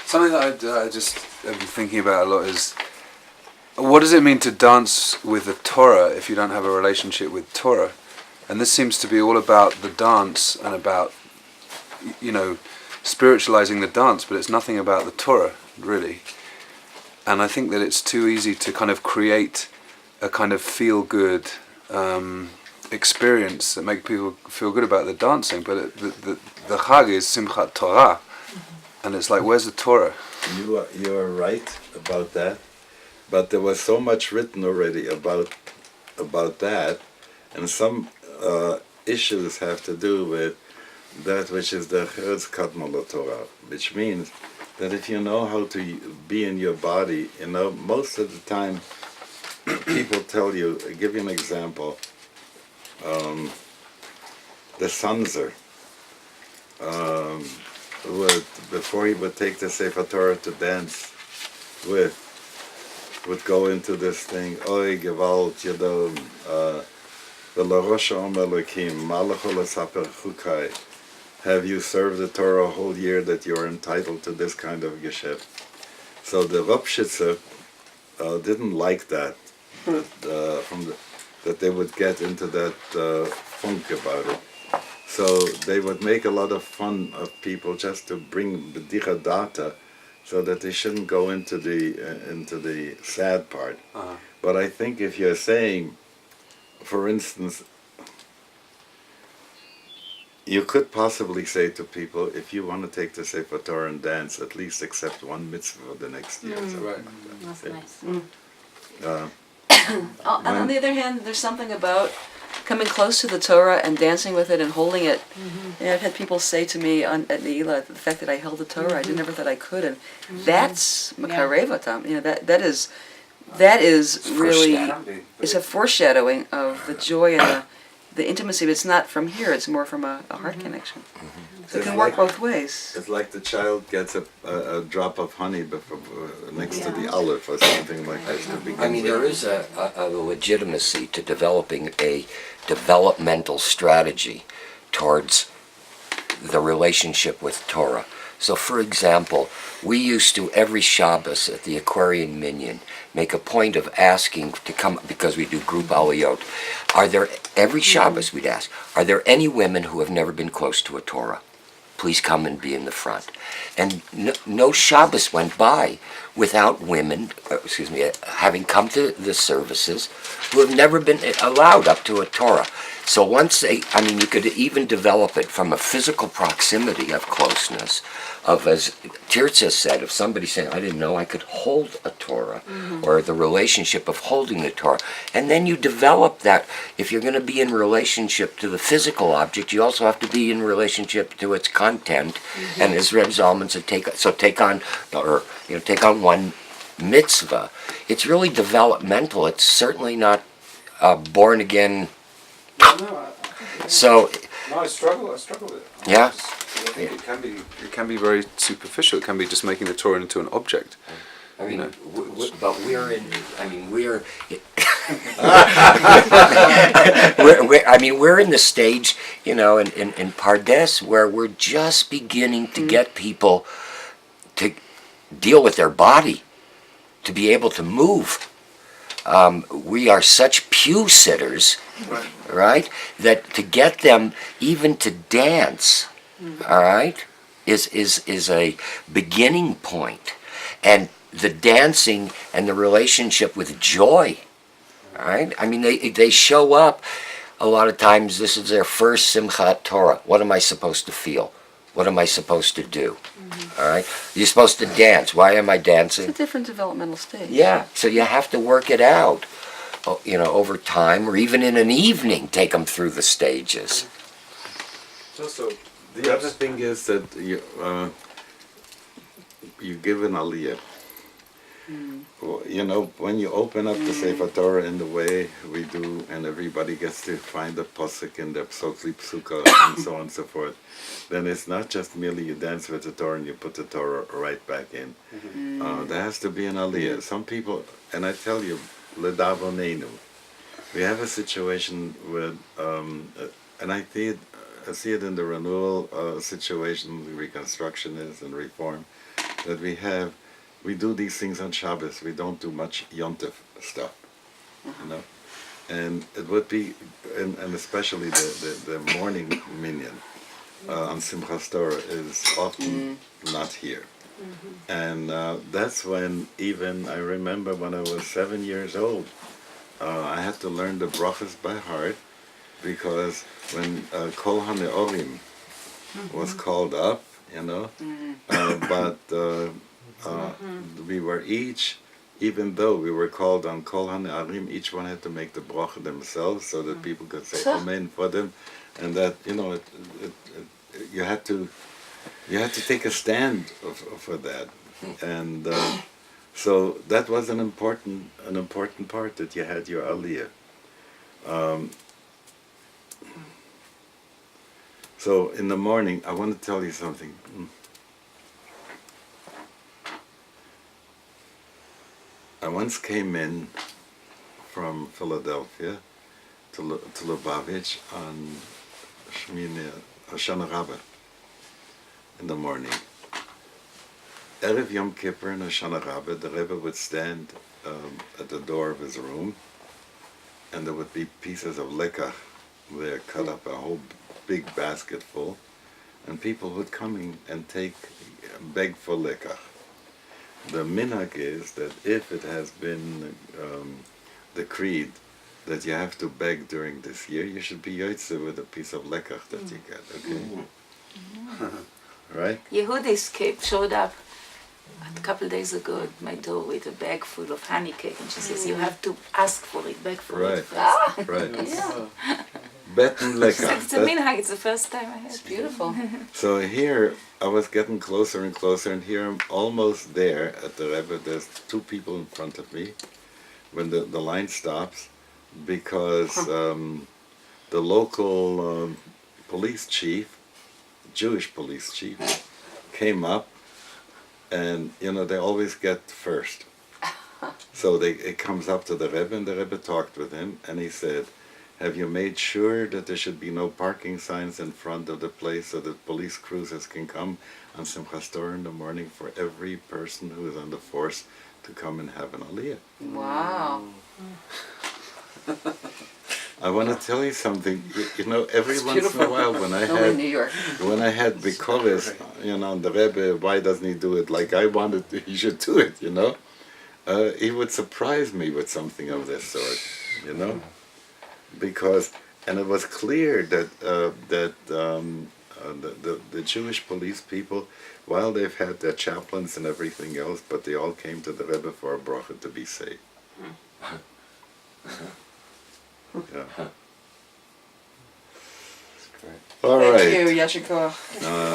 Something that I just have been thinking about a lot is, what does it mean to dance with the Torah if you don't have a relationship with Torah? And this seems to be all about the dance and about, spiritualizing the dance, but it's nothing about the Torah, really. And I think that it's too easy to kind of create a kind of feel-good experience that make people feel good about the dancing. But the Chag is Simhah Torah, and it's like, where's the Torah? You are right about that, but there was so much written already about that, and some issues have to do with that which is the Cherz Kadmon Torah, which means that if you know how to be in your body, most of the time people tell you, I'll give you an example, the Sanzer, before he would take the Sefer Torah to dance with, would go into this thing, Oy Gewalt Yadom, have you served the Torah a whole year that you are entitled to this kind of geschäft? So the Ropshitzer didn't like that, that they would get into that funk about it. So they would make a lot of fun of people just to bring b'dicha data, so that they shouldn't go into the sad part. Uh-huh. But I think if you're saying, for instance, You could possibly say to people, if you want to take the Sefer Torah and dance, at least accept one mitzvah for the next year. So, Right. That's nice. On the other hand, there's something about coming close to the Torah and dancing with it and holding it. You know, I've had people say to me at Neila, the fact that I held the Torah, I never thought I could, and that's makarevatam. You know, that is really it's a foreshadowing of the joy and the intimacy. But it's not from here; it's more from a heart connection. So it can work both ways. it's like the child gets a drop of honey before, next to the olive or something like that. to begin I mean, with. there is a legitimacy to developing a developmental strategy towards the relationship with Torah. So, for example, we used to, every Shabbos at the Aquarian Minyan, make a point of asking to come, because we do group aliyot, every Shabbos we'd ask, are there any women who have never been close to a Torah? Please come and be in the front. And no Shabbos went by without women, having come to the services who have never been allowed up to a Torah. So once you could even develop it from a physical proximity of closeness, of, as Tirzah said, of somebody saying, I didn't know I could hold a Torah, or the relationship of holding the Torah. And then you develop that. If you're going to be in relationship to the physical object, you also have to be in relationship to its content. And as Rabbi Zalman said, take on one mitzvah. It's really developmental. It's certainly not born again. So, I struggle with it. Yeah. It can be very superficial. It can be just making the Torah into an object. I mean, You know. but we're in. We're in the stage, in Pardes where we're just beginning to get people to deal with their body, to be able to move. We are such pew sitters, right? That to get them even to dance, all right, is a beginning point. And the dancing and the relationship with joy, all right? I mean, they show up a lot of times. This is their first Simchat Torah. What am I supposed to feel? What am I supposed to do? All right? You're supposed to dance. Why am I dancing? It's a different developmental stage. Yeah, so you have to work it out, over time, or even in an evening, take them through the stages. So the other thing is that you give an aliyah. Well, when you open up the Sefer Torah in the way we do, and everybody gets to find the posuk in the psokli psuka and so on and so forth, then it's not just merely you dance with the Torah and you put the Torah right back in. There has to be an aliyah. Some people, and I tell you, ledavonenu, we have a situation with, and I see it in the renewal situation, the reconstructionist and reform, that we do these things on Shabbos. We don't do much Yontif stuff, And it would be, and especially the morning minyan on Simhah Torah is often not here. And that's when I remember when I was 7 years old, I had to learn the brachas by heart, because when Kol HaNeorim was called up, but we were each, even though we were called on Kol HaNe'arim, each one had to make the bracha themselves so that people could say Amen for them, and that you had to take a stand for that, and so that was an important part, that you had your aliyah. So in the morning, I want to tell you something. I once came in from Philadelphia to Lubavitch on Hoshana Rabbah in the morning. Erev Yom Kippur and Hoshana Rabbah, the Rebbe would stand at the door of his room, and there would be pieces of lekach there, cut up, a whole big basket full, and people would come in and beg for lekach. The minhag is that if it has been decreed that you have to beg during this year, you should be yotze with a piece of lekach that you get, okay? Right? Yehudi's showed up a couple days ago at my door with a bag full of honey cake, and she says, you have to ask for it, beg for Right. it first. Right. Yeah, Betten She lekach. said, it's a minhag, it's the first time I heard it's it. beautiful. So here, I was getting closer and closer, and here I'm almost there at the Rebbe. There's two people in front of me when the line stops, because the local police chief, Jewish police chief, came up, and they always get first. So it comes up to the Rebbe, and the Rebbe talked with him, and he said, have you made sure that there should be no parking signs in front of the place so that police cruisers can come on Simchah Torah in the morning for every person who is on the force to come and have an aliyah? Wow. I want to tell you something. Every It's once in a beautiful. while when I Only in New York. bikoros, the Rebbe, why doesn't he do it like I wanted he should do it, he would surprise me with something of this sort, because, and it was clear that the Jewish police people, while they've had their chaplains and everything else, but they all came to the Rebbe for a bracha to be saved. Yeah. All Thank right. you, Yashiko.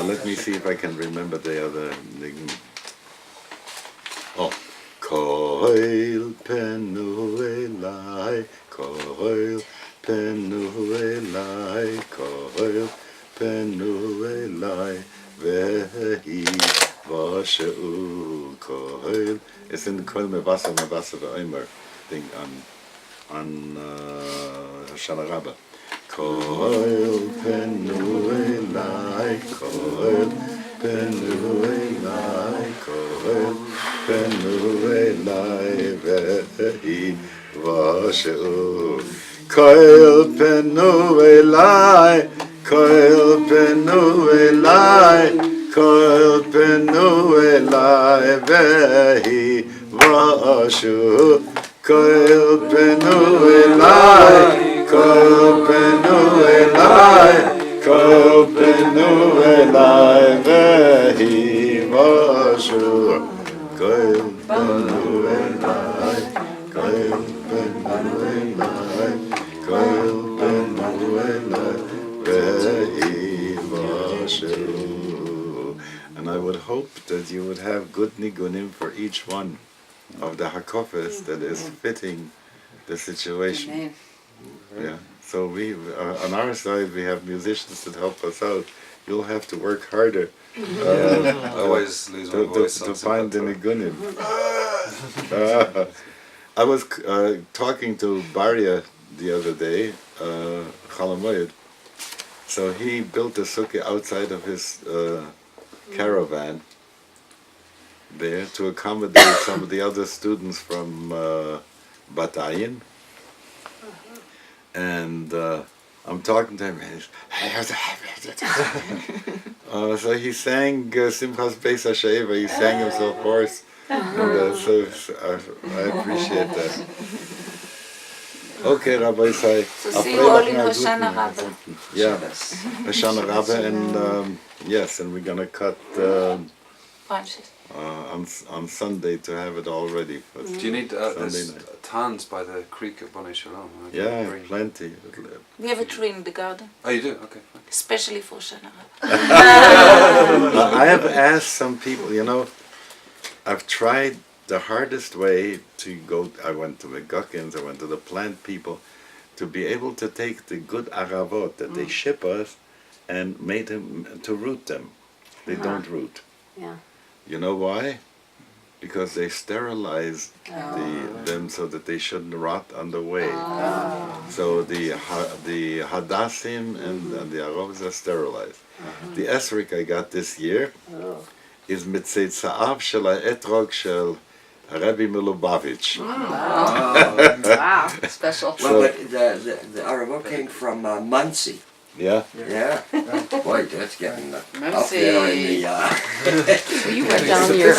Let me see if I can remember the other thing. Oh. Koil penu elai, koil penu elai, koil penu elai, vehi vashu koil. It's in the koil mevasa ve'omer thing on Hoshana Rabbah. Koil penu elai, koil penu elai, koil penu elai vehi vashu. Koil penu elai, koil penu elai, koil penu elai vehi vashu. Koil penu elai, koil penu elai, koil penu elai vehi vashu. Koil penu elai, koil penu elai, koil penu elai vehi vashu. And I would hope that you would have good nigunim for each one of the hakofes that is fitting the situation. Amen. Yeah. So we, on our side, we have musicians that help us out. You'll have to work harder I always lose my voice to on find the Simhah nigunim. I was talking to Barya the other day, Chalamoyed. So he built a sukkah outside of his caravan there to accommodate some of the other students from Batayin. And I'm talking to him, and he's, so he sang Simchas Beis HaSheva, he sang himself hoarse. And, so I appreciate that. Okay, Rabbi Sai. So see you all in Hoshana Rabbah. Yeah, Hoshana Rabbah, and yes, and we're gonna cut Branches. on Sunday to have it all ready for Do you need Sunday there's night. tons by the creek at Bonnet Shalom? I Yeah, bring- plenty. We have a tree in the garden, Oh, you do? Okay, fine. especially for Hoshana Rabbah. I have asked some people, I've tried the hardest way to go. I went to the Guckins, I went to the plant people, to be able to take the good aravot that they ship us and made them to root them. They don't root. Yeah. You know why? Because they sterilize them so that they shouldn't rot on the way. So the hadassim and the arovs are sterilized. The esrik I got this year is mitzetzaav shel ha'etrog shel Rabbi Milubavitch. Wow. Special. Well, but the Aravo came from Muncie. Yeah? Yeah. Boy, that's getting up Muncie. there in the... You went down your